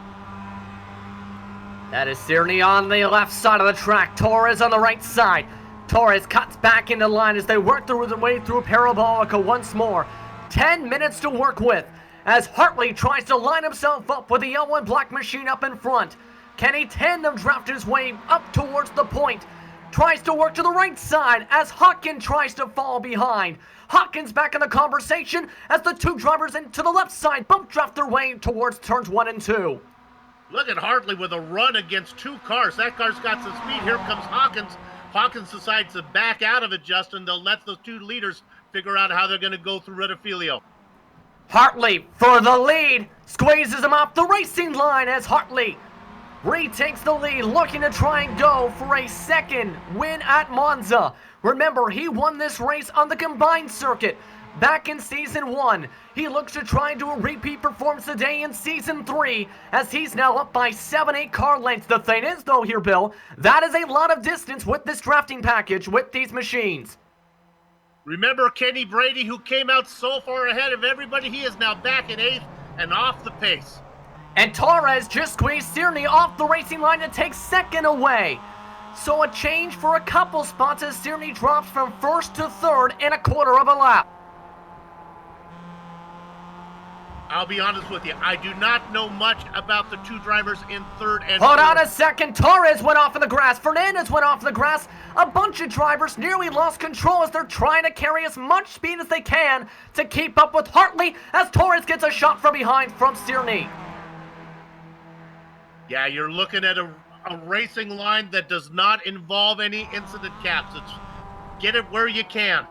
That is Cierney on the left side of the track. Torres on the right side. Torres cuts back into line as they work their way through Parabolica once more. 10 minutes to work with as Hartley tries to line himself up with the yellow and black machine up in front. Can he tandem draft his way up towards the point? Tries to work to the right side as Hawkins tries to fall behind. Hawkins back in the conversation as the two drivers into the left side bump draft their way towards turns 1 and 2. Look at Hartley with a run against two cars. That car's got some speed. Here comes Hawkins. Hawkins decides to back out of it, Justin. They'll let the two leaders figure out how they're going to go through Rettifilio. Hartley for the lead. Squeezes him off the racing line as Hartley retakes the lead, looking to try and go for a second win at Monza. Remember, he won this race on the combined circuit back in Season 1. He looks to try and do a repeat performance today in Season 3, as he's now up by 7-8 car lengths. The thing is, though, here, Bill, that is a lot of distance with this drafting package with these machines. Remember Kenny Brady, who came out so far ahead of everybody? He is now back in 8th and off the pace. And Torres just squeezed Tierney off the racing line to take second away. So a change for a couple spots as Tierney drops from 1st to 3rd in a quarter of a lap. I'll be honest with you, I do not know much about the two drivers in 3rd and 4th. Hold on a second, Torres went off in the grass, Fernandez went off in the grass. A bunch of drivers nearly lost control as they're trying to carry as much speed as they can to keep up with Hartley as Torres gets a shot from behind from Tierney. Yeah, you're looking at a racing line that does not involve any incident caps. It's get it where you can.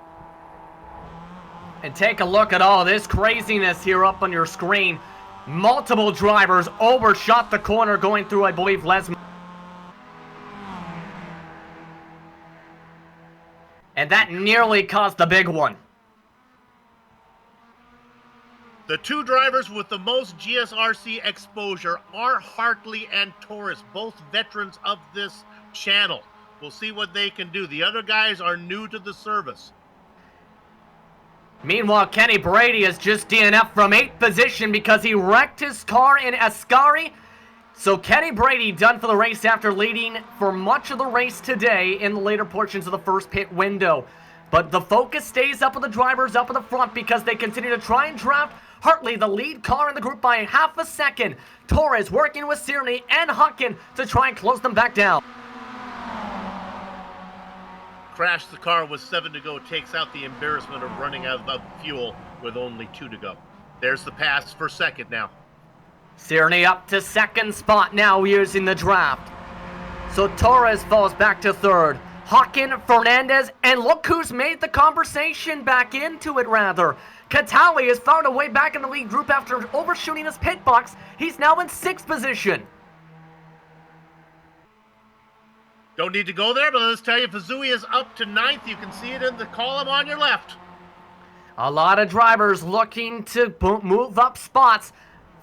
And take a look at all this craziness here up on your screen. Multiple drivers overshot the corner going through, I believe, Les. And that nearly caused the big one. The two drivers with the most GSRC exposure are Hartley and Torres, both veterans of this channel. We'll see what they can do. The other guys are new to the service. Meanwhile, Kenny Brady is just DNF from 8th position because he wrecked his car in Ascari. So Kenny Brady done for the race after leading for much of the race today in the later portions of the first pit window. But the focus stays up with the drivers up in the front because they continue to try and draft Hartley, the lead car in the group, by half a second. Torres working with Tierney and Huckin to try and close them back down. Crashed the car with 7 to go, takes out the embarrassment of running out of fuel with only 2 to go. There's the pass for second now. Tierney up to second spot now using the draft. So Torres falls back to 3rd. Hawkin, Fernandez, and look who's made the conversation back into it, rather. Catali has found a way back in the lead group after overshooting his pit box. He's now in 6th position. Don't need to go there, but let's tell you, Fazui is up to 9th. You can see it in the column on your left. A lot of drivers looking to move up spots.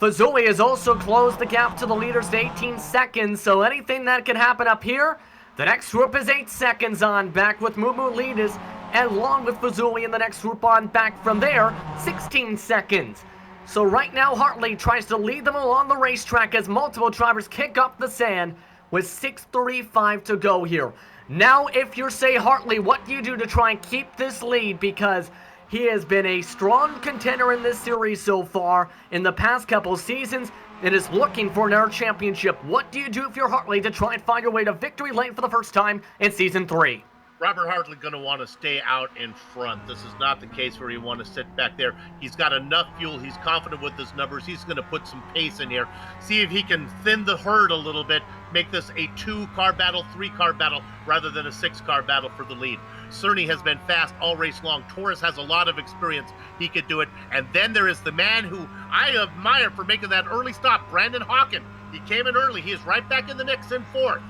Fazui has also closed the gap to the leaders to 18 seconds, so anything that can happen up here, the next group is 8 seconds on, back with Mumu leaders, and along with Fazui in the next group on back from there, 16 seconds. So right now, Hartley tries to lead them along the racetrack as multiple drivers kick up the sand with 6:35 to go here. Now, if you're, say, Hartley, what do you do to try and keep this lead? Because he has been a strong contender in this series so far in the past couple seasons and is looking for another championship. What do you do if you're Hartley to try and find your way to victory lane for the first time in Season 3? Robert Hartley going to want to stay out in front. This is not the case where you want to sit back there. He's got enough fuel. He's confident with his numbers. He's going to put some pace in here. See if he can thin the herd a little bit, make this a 2-car battle, 3-car battle, rather than a 6-car battle for the lead. Cerny has been fast all race long. Torres has a lot of experience. He could do it. And then there is the man who I admire for making that early stop, Brandon Hawkin. He came in early. He is right back in the mix in 4th.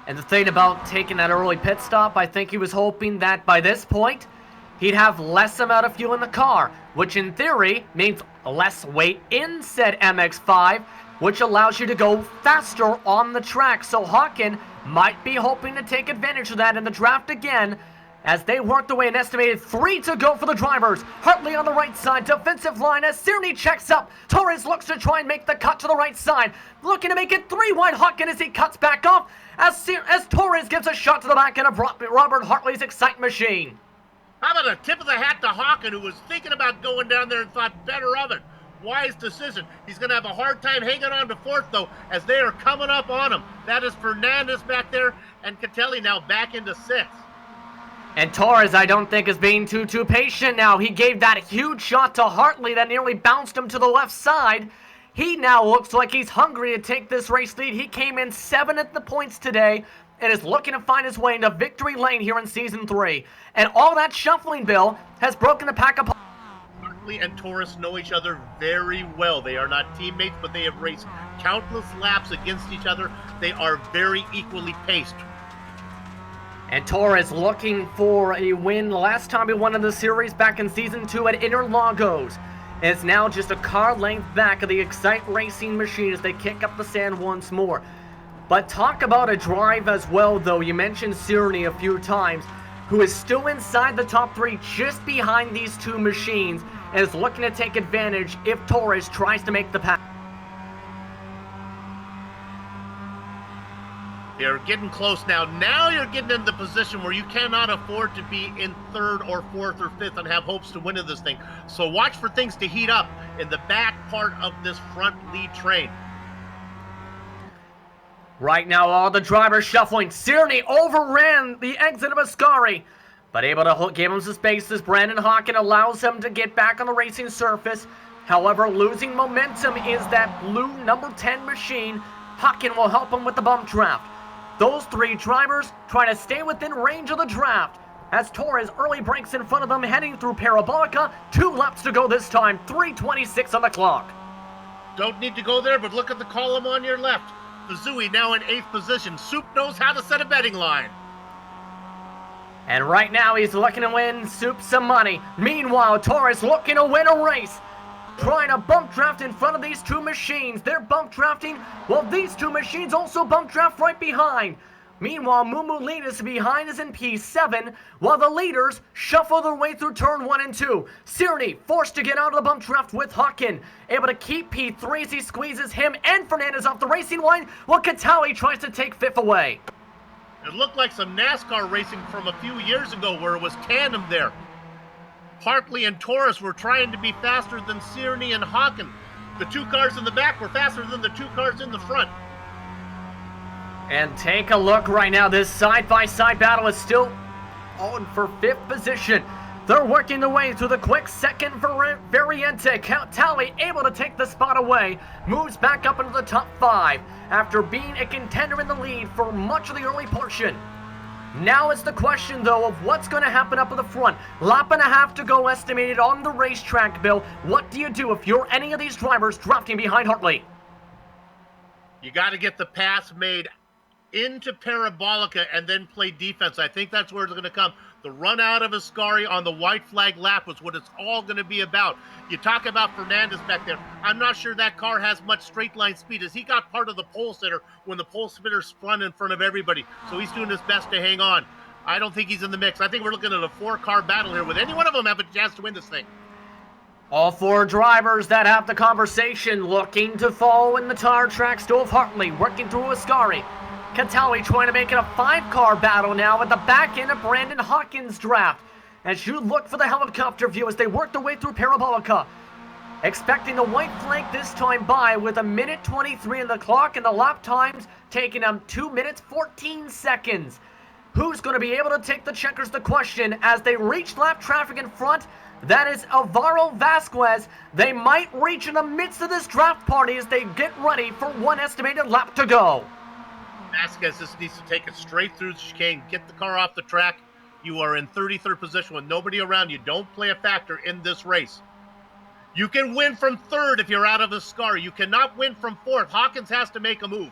And the thing about taking that early pit stop, I think he was hoping that by this point, he'd have less amount of fuel in the car, which in theory means less weight in said MX-5, which allows you to go faster on the track. So Hawkin might be hoping to take advantage of that in the draft again, as they worked away an estimated 3 to go for the drivers. Hartley on the right side, defensive line as Cerny checks up. Torres looks to try and make the cut to the right side, looking to make it 3 wide. Hawkin as he cuts back off, as Torres gives a shot to the back end of Robert Hartley's Excite machine. How about a tip of the hat to Hawkin, who was thinking about going down there and thought better of it. Wise decision. He's going to have a hard time hanging on to fourth, though, as they are coming up on him. That is Fernandez back there, and Catelli now back into sixth. And Torres, I don't think, is being too patient now. He gave that huge shot to Hartley that nearly bounced him to the left side. He now looks like he's hungry to take this race lead. He came in 7th at the points today and is looking to find his way into victory lane here in Season 3. And all that shuffling, Bill, has broken the pack apart. Hartley and Torres know each other very well. They are not teammates, but they have raced countless laps against each other. They are very equally paced. And Torres looking for a win. Last time he won in the series back in Season 2 at Interlagos. It's now just a car length back of the Excite Racing machine as they kick up the sand once more. But talk about a drive as well, though. You mentioned Cerny a few times, who is still inside the top 3 just behind these two machines and is looking to take advantage if Torres tries to make the pass. They're getting close now. Now you're getting in the position where you cannot afford to be in 3rd or 4th or 5th and have hopes to win in this thing. So watch for things to heat up in the back part of this front lead train. Right now, all the drivers shuffling. Cerny overran the exit of Ascari, but able to give him some space as Brandon Hawkin allows him to get back on the racing surface. However, losing momentum is that blue number 10 machine. Hawkin will help him with the bump draft. Those 3 drivers trying to stay within range of the draft as Torres early breaks in front of them heading through Parabolica. 2 laps to go this time, 3:26 on the clock. Don't need to go there, but look at the column on your left. Fazui now in 8th position. Soup knows how to set a betting line. And right now he's looking to win Soup some money. Meanwhile, Torres looking to win a race. Trying to bump draft in front of these 2 machines. They're bump drafting, while these 2 machines also bump draft right behind. Meanwhile, Mumu Linas behind is in P7, while the leaders shuffle their way through turn 1 and 2. Cerny forced to get out of the bump draft with Hawkin, able to keep P3 as he squeezes him and Fernandez off the racing line, while Catelli tries to take 5th away. It looked like some NASCAR racing from a few years ago where it was tandem there. Hartley and Torres were trying to be faster than Cerny and Hawkin. The 2 cars in the back were faster than the 2 cars in the front. And take a look right now. This side-by-side battle is still on for 5th position. They're working their way through the quick second Variante. Tally able to take the spot away. Moves back up into the top 5 after being a contender in the lead for much of the early portion. Now it's the question, though, of what's going to happen up at the front. Lap and a half to go estimated on the racetrack, Bill. What do you do if you're any of these drivers drafting behind Hartley? You got to get the pass made into Parabolica and then play defense. I think that's where it's going to come. The run out of Ascari on the white flag lap was what it's all going to be about. You talk about Fernandez back there. I'm not sure that car has much straight line speed, as he got part of the pole sitter when the pole sitter spun in front of everybody. So he's doing his best to hang on. I don't think he's in the mix. I think we're looking at a 4-car battle here with any one of them have a chance to win this thing. All 4 drivers that have the conversation looking to follow in the tire track still of Hartley, working through Ascari. Catelli trying to make it a 5-car battle now at the back end of Brandon Hawkins' draft. As you look for the helicopter view as they work their way through Parabolica. Expecting the white flag this time by with 1:23 on the clock and the lap times taking them 2 minutes 14 seconds. Who's going to be able to take the checkers? The question as they reach lap traffic in front. That is Alvaro Vasquez. They might reach in the midst of this draft party as they get ready for 1 estimated lap to go. Vasquez just needs to take it straight through the chicane, get the car off the track. You are in 33rd position with nobody around you. Don't play a factor in this race. You can win from 3rd if you're out of the scar. You cannot win from 4th. Hawkins has to make a move.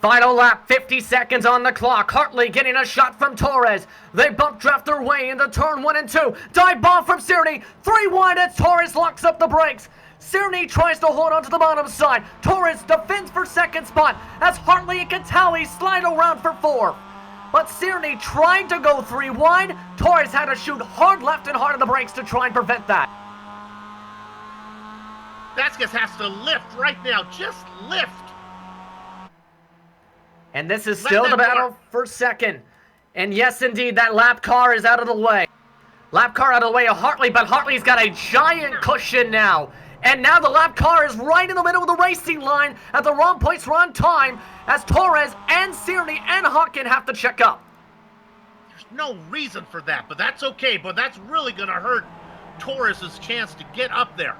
Final lap, 50 seconds on the clock. Hartley getting a shot from Torres. They bump draft their way into turn 1 and 2. Dive bomb from Cerny. 3 wide as Torres locks up the brakes. Cerny tries to hold on to the bottom side. Torres defends for 2nd spot as Hartley and Catelli slide around for 4th. but Cerny trying to go 3 wide. Torres had to shoot hard left and hard on the brakes to try and prevent that. Vasquez has to lift right now. Just lift. And this is still the battle for second. And yes, indeed, that lap car is out of the way. Lap car out of the way of Hartley, but Hartley's got a giant cushion now. And now the lap car is right in the middle of the racing line at the wrong place, wrong time, as Torres and Cerny and Hawkin have to check up. There's no reason for that, but that's okay. But that's really going to hurt Torres' chance to get up there.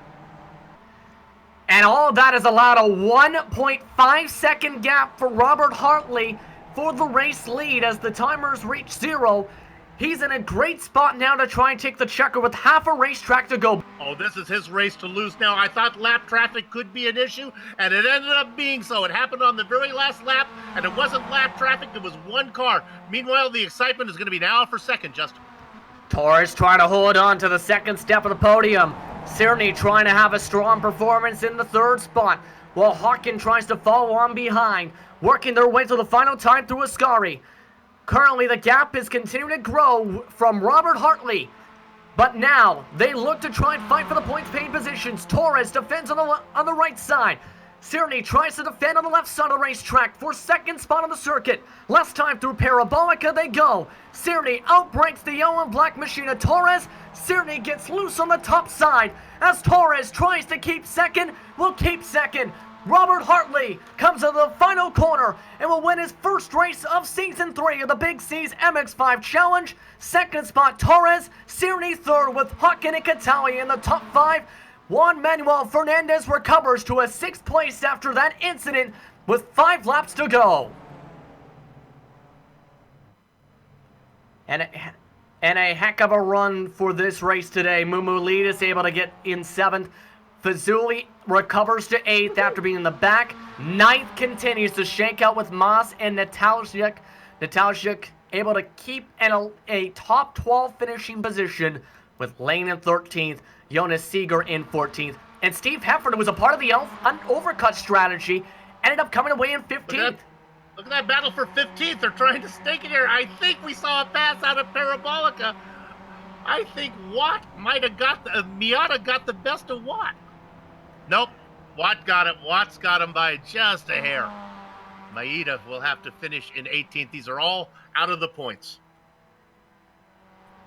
And all of that has allowed a 1.5 second gap for Robert Hartley for the race lead as the timers reach 0. He's in a great spot now to try and take the checker with half a racetrack to go. Oh, this is his race to lose now. I thought lap traffic could be an issue, and it ended up being so. It happened on the very last lap, and it wasn't lap traffic. It was one car. Meanwhile, the excitement is going to be now for second, Justin. Torres trying to hold on to the second step of the podium. Cerny trying to have a strong performance in the third spot, while Hawkin tries to follow on behind, working their way to the final time through Ascari. Currently, the gap is continuing to grow from Robert Hartley, but now they look to try and fight for the points-paying positions. Torres defends on the right side. Cerny tries to defend on the left side of the racetrack for second spot on the circuit. Last time through Parabolica they go. Cerny outbreaks the yellow and black machine of Torres. Cerny gets loose on the top side as Torres tries to keep second. Will keep second. Robert Hartley comes to the final corner and will win his first race of Season 3 of the Big C's MX-5 Challenge. Second spot Torres, Cerny third with Hawkin and Catali in the top 5. Juan Manuel Fernandez recovers to a 6th place after that incident with 5 laps to go. And a heck of a run for this race today. Mumu Lead is able to get in 7th. Fazuli recovers to 8th after being in the back. 9th continues to shake out with Moss and Natalchik. Natalchik able to keep a top 12 finishing position with Lane in 13th, Jonas Seeger in 14th. And Steve Hefford, who was a part of the overcut strategy, ended up coming away in 15th. Look at that battle for 15th. They're trying to stake it here. I think we saw a pass out of Parabolica. I think Watt might have got Miata got the best of Watt. Nope, Watt got it. Watt's got him by just a hair. Maeda will have to finish in 18th. These are all out of the points.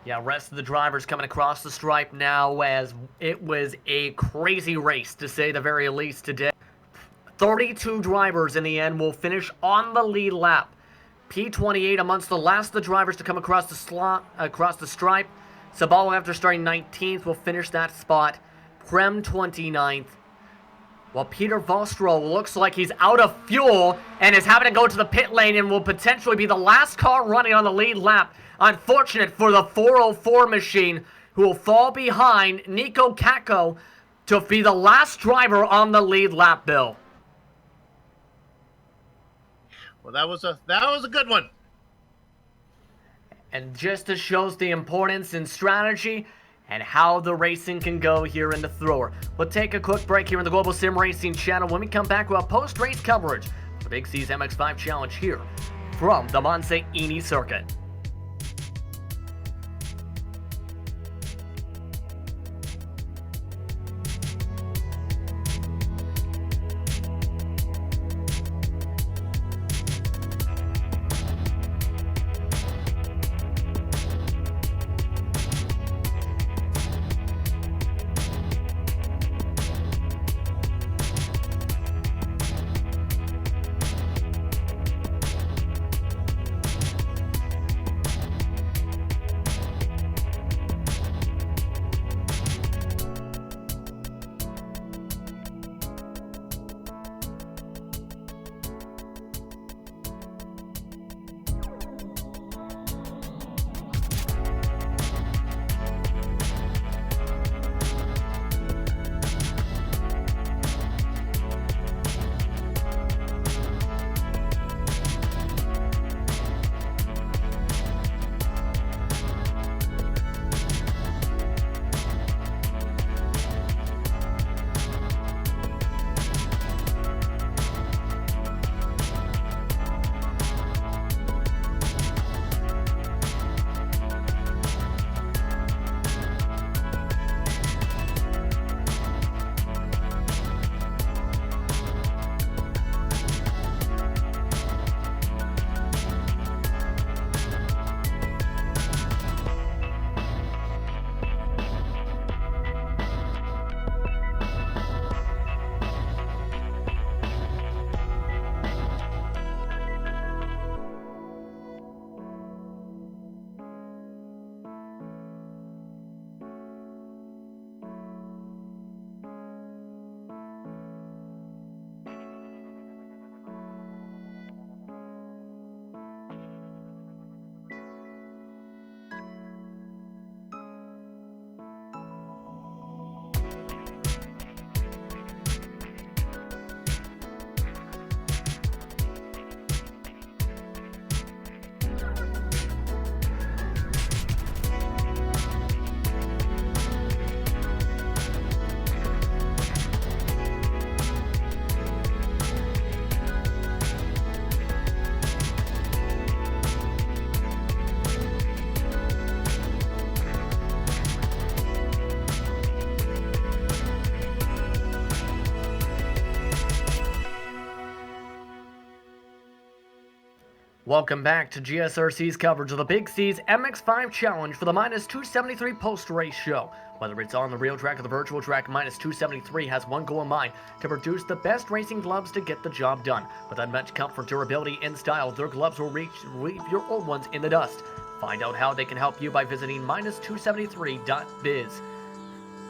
Yeah, rest of the drivers coming across the stripe now as it was a crazy race, to say the very least, today. 32 drivers in the end will finish on the lead lap. P28 amongst the last of the drivers to come across the stripe. Sabalo, after starting 19th, will finish that spot. Prem 29th. While Peter Vostro looks like he's out of fuel and is having to go to the pit lane and will potentially be the last car running on the lead lap. Unfortunate for the 404 machine, who will fall behind Nico Kakko to be the last driver on the lead lap, Bill. Well, that was a good one. And just to shows the importance in strategy and how the racing can go here in the thrower. We'll take a quick break here in the Global Sim Racing channel. When we come back, we'll have post-race coverage for the Big C's MX-5 Challenge here from the Monza Eni circuit. Welcome back to GSRC's coverage of the Big C's MX-5 Challenge for the Minus 273 post-race show. Whether it's on the real track or the virtual track, Minus 273 has one goal in mind: to produce the best racing gloves to get the job done. With unmatched comfort, durability, and style, their gloves will leave your old ones in the dust. Find out how they can help you by visiting minus273.biz.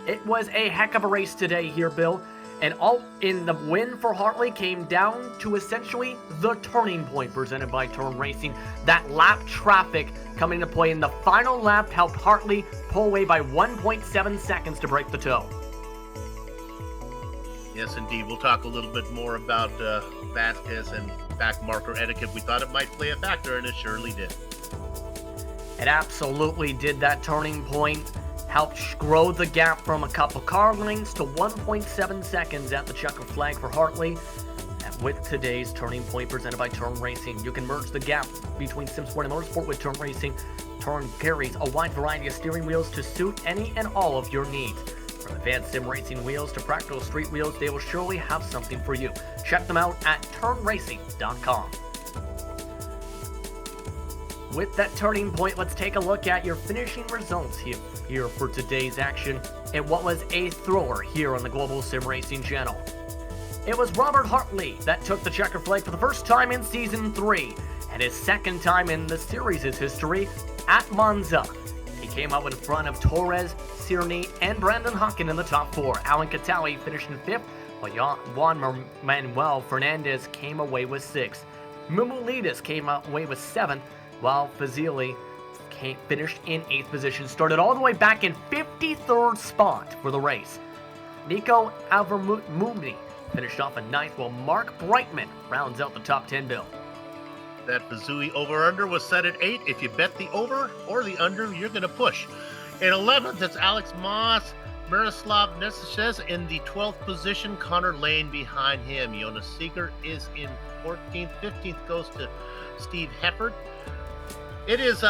It was a heck of a race today here, Bill. And all in the win for Hartley came down to essentially the turning point presented by Turn Racing. That lap traffic coming into play in the final lap helped Hartley pull away by 1.7 seconds to break the toe. Yes, indeed. We'll talk a little bit more about Vasquez and back marker etiquette. We thought it might play a factor, and it surely did. It absolutely did. That turning point helped grow the gap from a couple car lengths to 1.7 seconds at the checker flag for Hartley. And with today's turning point presented by Turn Racing, you can merge the gap between SimSport and Motorsport with Turn Racing. Turn carries a wide variety of steering wheels to suit any and all of your needs. From advanced sim racing wheels to practical street wheels, they will surely have something for you. Check them out at turnracing.com. With that turning point, let's take a look at your finishing results here for today's action and what was a thrower here on the Global Sim Racing channel. It was Robert Hartley that took the checker flag for the first time in Season 3 and his second time in the series' history at Monza. He came up in front of Torres, Cierney, and Brandon Hawken in the top 4. Alan Catali finished in 5th, while Juan Manuel Fernandez came away with 6th. Mumulidis came away with 7th, while Fazili finished in 8th position, started all the way back in 53rd spot for the race. Nico Avermumni finished off in 9th, while Mark Brightman rounds out the top 10 bill. That Fazui over-under was set at 8. If you bet the over or the under, you're going to push. In 11th, it's Alex Moss. Miroslav Nesses in the 12th position. Connor Lane behind him. Jonas Seeger is in 14th. 15th goes to Steve Hefford. It is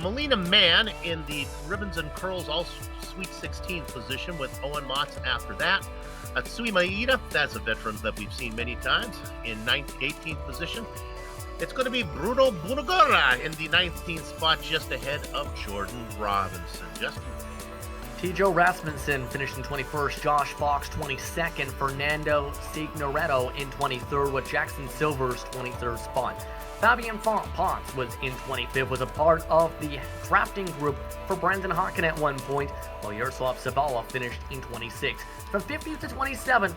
Melina Mann in the ribbons and curls, all Sweet 16th position, with Owen Motts after that. Atsui Maeda, that's a veteran that we've seen many times, in 18th position. It's going to be Bruno Bunagora in the 19th spot, just ahead of Jordan Robinson. Justin. Tijo Rasmussen finished in 21st, Josh Fox 22nd, Fernando Signoretto in 23rd, with Jackson Silver's 23rd spot. Fabian Ponce was in 25th, was a part of the drafting group for Brandon Hawken at one point, while Yaroslav Sabala finished in 26th. From 50th to 27th,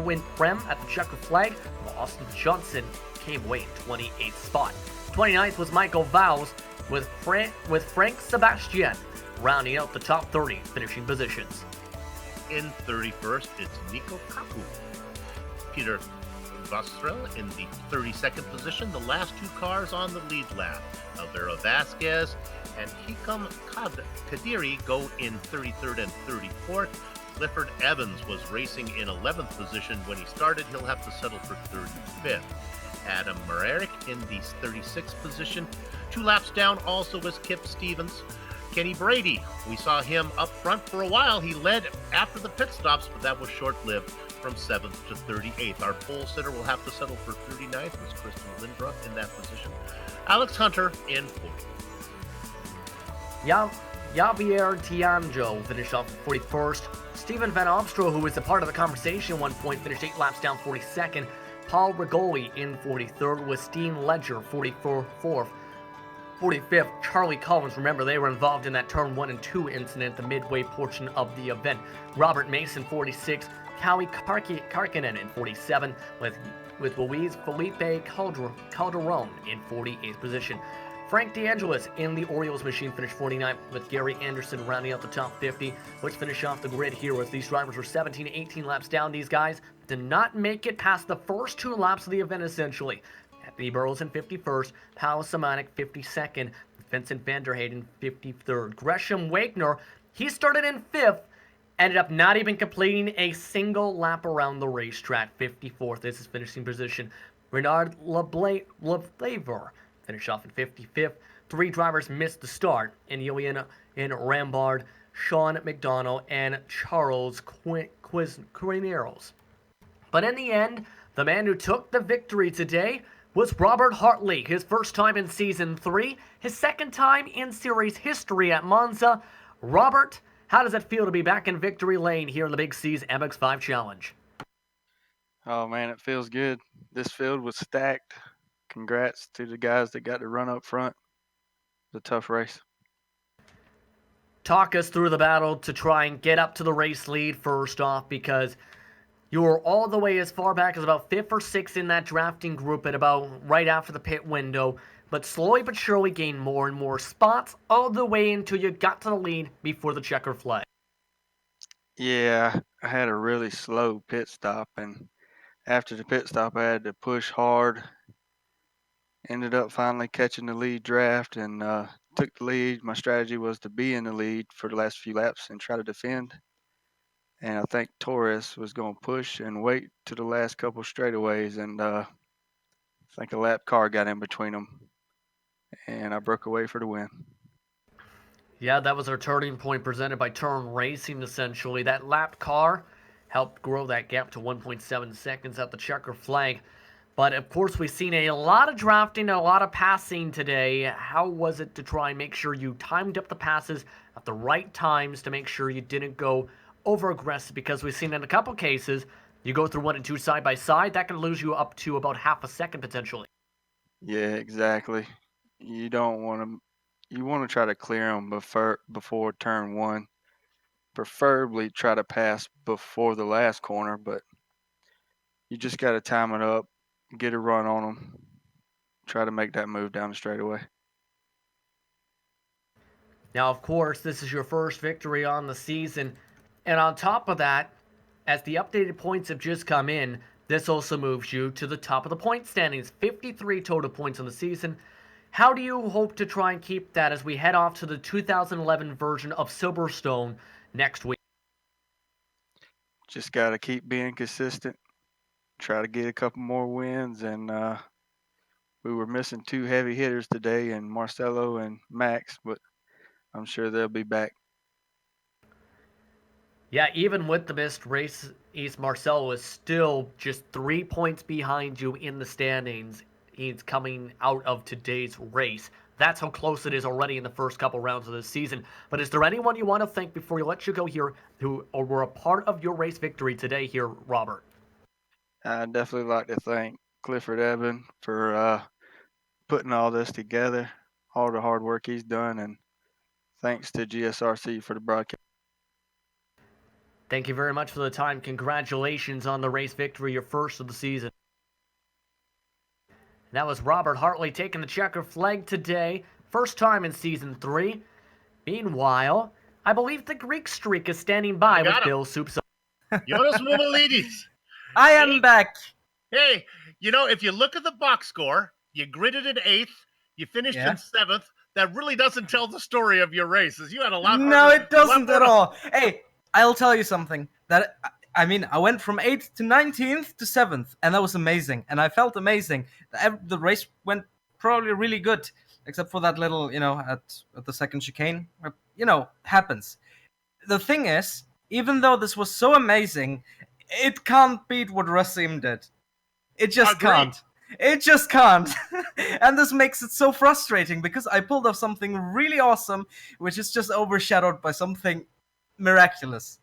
when Prem at the checker flag, while Austin Johnson came away in 28th spot. 29th was Michael Vowles, with Frank Sebastian rounding out the top 30 finishing positions. In 31st, it's Nico Kaku. Peter Vostrel in the 32nd position. The last two cars on the lead lap, Alvaro Vasquez and Hikam Kadiri, go in 33rd and 34th. Clifford Evans was racing in 11th position when he started. He'll have to settle for 35th. Adam Marek in the 36th position. 2 laps down also was Kip Stevens. Kenny Brady, we saw him up front for a while. He led after the pit stops, but that was short-lived, from 7th to 38th. Our pole sitter will have to settle for 39th. Was Kristen Lindrup in that position. Alex Hunter in 4th. Javier Tianjo finished off 41st. Stephen Van Obstro, who was a part of the conversation at one point, finished 8 laps down, 42nd. Paul Rigoli in 43rd, with Steen Ledger 44th. 45th, Charlie Collins. Remember, they were involved in that turn 1 and 2 incident, the midway portion of the event. Robert Mason, 46th. Howie Karkinen in 47th, with Luis Felipe Calderon in 48th position. Frank DeAngelis in the Orioles machine finished 49th, with Gary Anderson rounding out the top 50. Let's finish off the grid here, as these drivers were 17 to 18 laps down. These guys did not make it past the first 2 laps of the event, essentially. Anthony Burrows in 51st, Paul Samanik 52nd, Vincent Vanderheyden 53rd. Gresham Wagner, he started in 5th, ended up not even completing a single lap around the racetrack. 54th is his finishing position. Renard Leflavor finished off in 55th. 3 drivers missed the start, in Julian Rambard, Sean McDonald, and Charles Quineros. But in the end, the man who took the victory today was Robert Hartley, his first time in Season 3, his second time in series history at Monza. Robert, how does it feel to be back in victory lane here in the Big C's MX-5 Challenge? Oh man, it feels good. This field was stacked. Congrats to the guys that got to run up front. It was a tough race. Talk us through the battle to try and get up to the race lead first off, because you were all the way as far back as about 5th or 6th in that drafting group at about right after the pit window, but slowly but surely gained more and more spots all the way until you got to the lead before the checker flag. Yeah, I had a really slow pit stop, and after the pit stop, I had to push hard. Ended up finally catching the lead draft and took the lead. My strategy was to be in the lead for the last few laps and try to defend. And I think Torres was going to push and wait to the last couple straightaways, and I think a lap car got in between them, and I broke away for the win. Yeah, that was our turning point presented by Turn Racing, essentially. That lap car helped grow that gap to 1.7 seconds at the checker flag. But of course, we've seen a lot of drafting and a lot of passing today. How was it to try and make sure you timed up the passes at the right times to make sure you didn't go over aggressive? Because we've seen in a couple cases, you go through 1 and 2 side by side, that can lose you up to about half a second potentially. Yeah, exactly. You don't want to. You want to try to clear them before turn one. Preferably try to pass before the last corner, but you just got to time it up, get a run on them, try to make that move down the straightaway. Now, of course, this is your first victory on the season. And on top of that, as the updated points have just come in, this also moves you to the top of the point standings. 53 total points on the season. How do you hope to try and keep that as we head off to the 2011 version of Silverstone next week? Just got to keep being consistent, try to get a couple more wins, and we were missing 2 heavy hitters today, and Marcelo and Max, but I'm sure they'll be back. Yeah, even with the missed race, East Marcelo is still just 3 points behind you in the standings. He's coming out of today's race. That's how close it is already in the first couple rounds of this season. But is there anyone you want to thank before you let you go here who were a part of your race victory today here, Robert? I'd definitely like to thank Clifford Eben for putting all this together, all the hard work he's done, and thanks to GSRC for the broadcast. Thank you very much for the time. Congratulations on the race victory, your first of the season. That was Robert Hartley taking the checker flag today. First time in Season 3. Meanwhile, I believe the Greek streak is standing by with Bill Soups. Jonas Moumoulides. I am back. Hey, if you look at the box score, you gridded in 8th, you finished in 7th. That really doesn't tell the story of your races. You had a lot. No, it doesn't at all. Hey, I'll tell you something. I went from 8th to 19th to 7th, and that was amazing. And I felt amazing. The race went probably really good, except for that little, at the second chicane. Happens. The thing is, even though this was so amazing, it can't beat what Racing did. It just can't. It just can't. And this makes it so frustrating because I pulled off something really awesome, which is just overshadowed by something miraculous.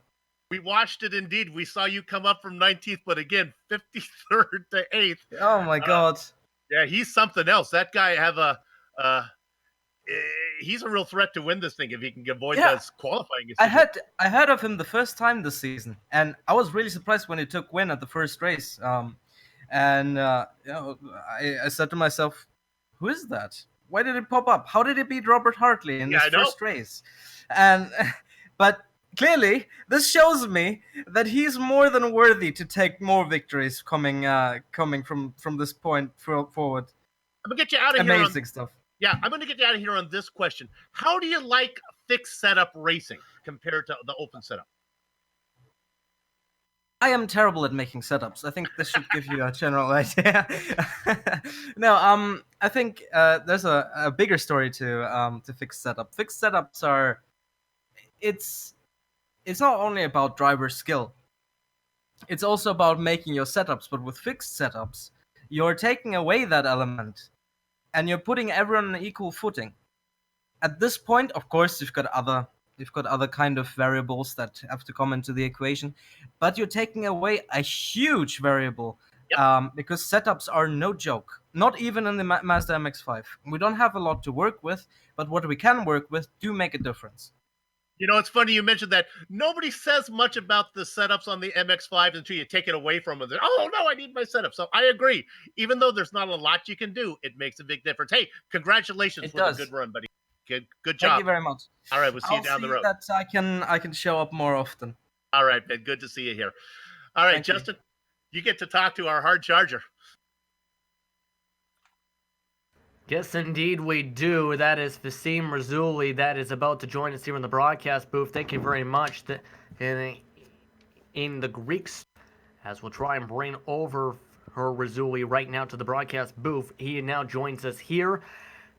We watched it indeed. We saw you come up from 19th, but again, 53rd to 8th. Oh my God. Yeah, he's something else. That guy he's a real threat to win this thing if he can avoid this qualifying. I heard of him the first time this season, and I was really surprised when he took win at the first race. I said to myself, who is that? Why did it pop up? How did it beat Robert Hartley in his first race? But clearly, this shows me that he's more than worthy to take more victories coming from this point forward. I'm gonna get you out of here. Amazing stuff. Yeah, I'm gonna get you out of here on this question. How do you like fixed setup racing compared to the open setup? I am terrible at making setups. I think this should give you a general idea. No, I think there's a bigger story to fixed setup. Fixed setups are, it's not only about driver skill. It's also about making your setups, but with fixed setups, you're taking away that element and you're putting everyone on an equal footing. At this point, of course, you've got other kind of variables that have to come into the equation, but you're taking away a huge variable. Yep. Because setups are no joke. Not even in the Mazda MX-5. We don't have a lot to work with, but what we can work with do make a difference. You know, it's funny you mentioned that. Nobody says much about the setups on the MX-5 until you take it away from them. Oh, no, I need my setup. So I agree. Even though there's not a lot you can do, it makes a big difference. Hey, congratulations It with a does. good run, buddy. Good Thank job. you very much. All right, we'll see you I'll down the see road. that I can show up more often. All right, Ben. Good to see you here. All right, Thank you. Justin, you get to talk to our hard charger. Yes, indeed we do. That is Vasim Razuli that is about to join us here in the broadcast booth. Thank you very much. In the Greeks, as we'll try and bring over her Razuli right now to the broadcast booth. He now joins us here.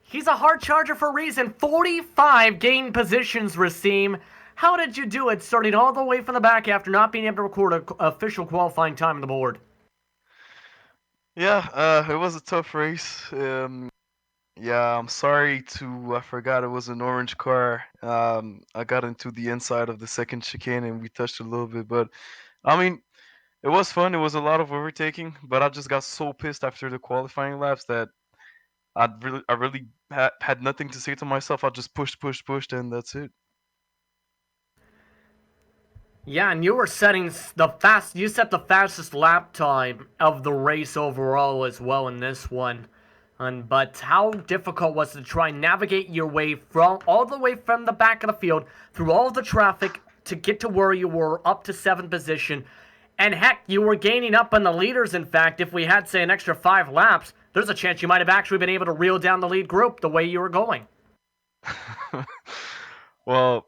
He's a hard charger for a reason. 45 gain positions, Rasim. How did you do it, starting all the way from the back after not being able to record an official qualifying time on the board? Yeah, it was a tough race. Yeah, I'm sorry I forgot it was an orange car. I got into the inside of the second chicane and we touched a little bit, but I mean, it was fun. It was a lot of overtaking, but I just got so pissed after the qualifying laps that I really had nothing to say to myself. I just pushed, and that's it. Yeah, and you were you set the fastest lap time of the race overall as well in this one. But how difficult was it to try and navigate your way from all the way from the back of the field through all the traffic to get to where you were up to 7th position? And heck, you were gaining up on the leaders. In fact, if we had, say, an extra 5 laps, there's a chance you might have actually been able to reel down the lead group the way you were going. Well,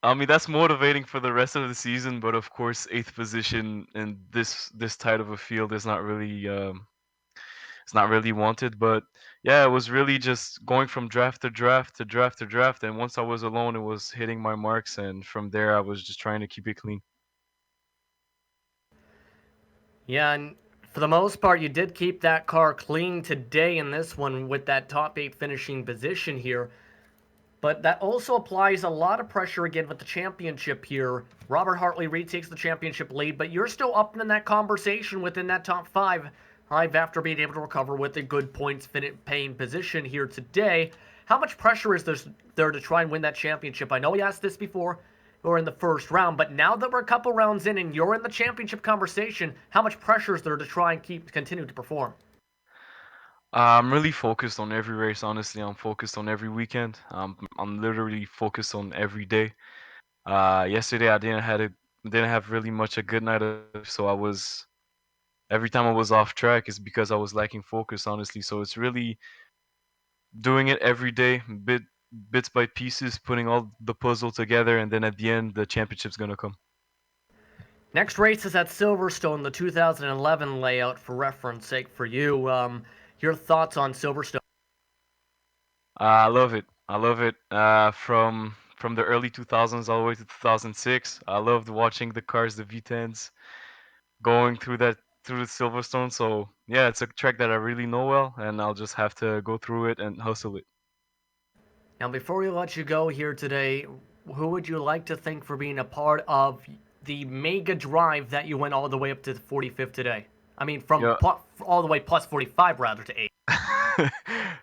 I mean that's motivating for the rest of the season, but of course, eighth position in this tight of a field is not really it's not really wanted. But yeah, it was really just going from draft to draft to draft to draft, and once I was alone, it was hitting my marks, and from there, I was just trying to keep it clean. Yeah, and for the most part, you did keep that car clean today in this one with that top 8 finishing position here. But that also applies a lot of pressure again with the championship here. Robert Hartley retakes the championship lead, but you're still up in that conversation within that top 5 after being able to recover with a good points paying position here today. How much pressure is there to try and win that championship? I know we asked this before or in the first round, but now that we're a couple rounds in and you're in the championship conversation, how much pressure is there to try and continue to perform? I'm really focused on every race. Honestly, I'm focused on every weekend. I'm literally focused on every day. Yesterday I didn't have really much a good night of, so I was every time I was off track is because I was lacking focus. Honestly, so it's really doing it every day, bits by pieces, putting all the puzzle together, and then at the end, the championship's gonna come. Next race is at Silverstone, the 2011 layout for reference sake for you. Your thoughts on Silverstone? I love it. I love it. From the early 2000s all the way to 2006. I loved watching the cars, the V10s, going through the Silverstone. So yeah, it's a track that I really know well, and I'll just have to go through it and hustle it. Now, before we let you go here today, who would you like to thank for being a part of the mega drive that you went all the way up to 45th today? I mean, from Yeah. all the way plus 45 rather to 8.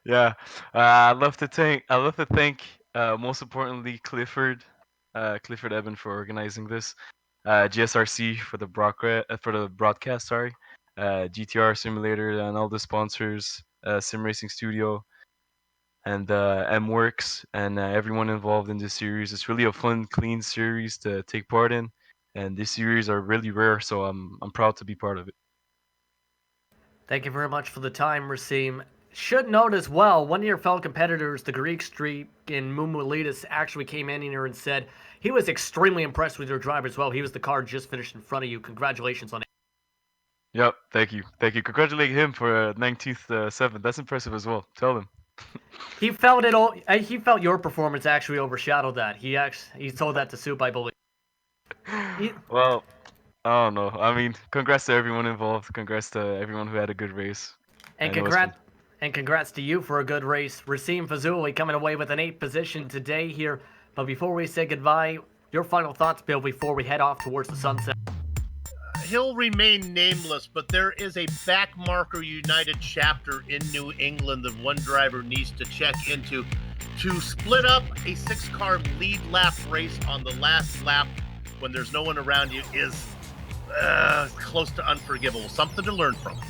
Yeah, I love to thank most importantly Clifford Eben for organizing this, GSRC for the broadcast, sorry, GTR Simulator and all the sponsors, SimRacing Studio and MWorks and everyone involved in this series. It's really a fun, clean series to take part in, and these series are really rare, so I'm proud to be part of it. Thank you very much for the time, Rasim. Should note as well, one of your fellow competitors, the Greek Streak in Mumulidis, actually came in here and said he was extremely impressed with your drive as well. He was the car just finished in front of you. Congratulations on it. Yep, thank you. Congratulate him for 19th, 7th. That's impressive as well. Tell him. He felt it all. He felt your performance actually overshadowed that. He told that to Soup, I believe. Well, I don't know. I mean, congrats to everyone involved. Congrats to everyone who had a good race. And I know it's been- congrats to you for a good race. Racine Fazuli coming away with an 8th position today here. But before we say goodbye, your final thoughts, Bill, before we head off towards the sunset. He'll remain nameless, but there is a Backmarker United chapter in New England that one driver needs to check into to split up a 6-car lead lap race on the last lap when there's no one around you is close to unforgivable. Something to learn from.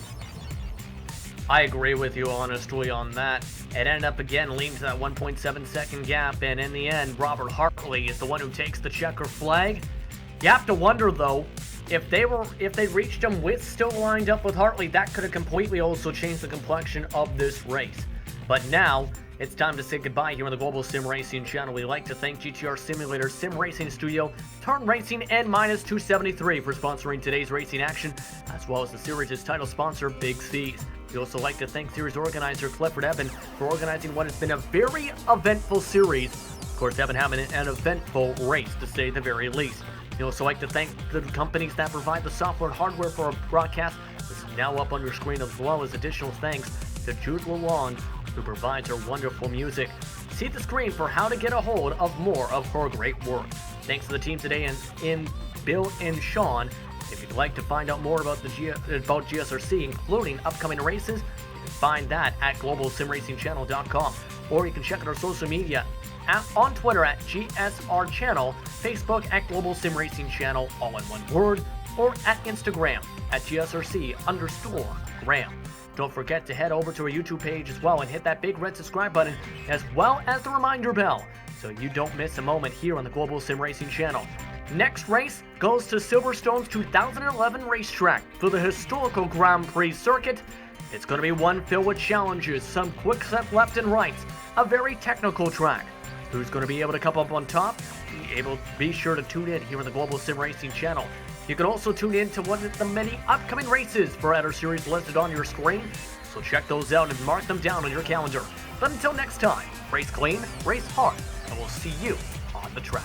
I agree with you, honestly, on that. It ended up again leading to that 1.7 second gap, and in the end, Robert Hartley is the one who takes the checker flag. You have to wonder, though, if they reached him with still lined up with Hartley, that could have completely also changed the complexion of this race. But now, it's time to say goodbye here on the Global Sim Racing channel. We'd like to thank GTR Simulator Sim Racing Studio, Turn Racing, and Minus273 for sponsoring today's racing action, as well as the series' title sponsor, Big C's. We'd also like to thank series organizer Clifford Evan for organizing what has been a very eventful series. Of course, Evan having an eventful race, to say the very least. We'd also like to thank the companies that provide the software and hardware for our broadcast. This is now up on your screen, as well as additional thanks to Jude Lalonde, who provides our wonderful music. See the screen for how to get a hold of more of her great work. Thanks to the team today in Bill and Sean. If you'd like to find out more about about GSRC, including upcoming races, you can find that at globalsimracingchannel.com, or you can check out our social media on Twitter at GSR Channel, Facebook at Global Sim Racing Channel, all in one word, or at Instagram at GSRC_Graham. Don't forget to head over to our YouTube page as well and hit that big red subscribe button, as well as the reminder bell, so you don't miss a moment here on the Global Sim Racing channel. Next race goes to Silverstone's 2011 racetrack for the historical Grand Prix circuit. It's going to be one filled with challenges, some quick set left and right, a very technical track. Who's going to be able to come up on top? Be sure to tune in here on the Global Sim Racing channel. You can also tune in to one of the many upcoming races for our series listed on your screen, so check those out and mark them down on your calendar. But until next time, race clean, race hard, and we'll see you on the track.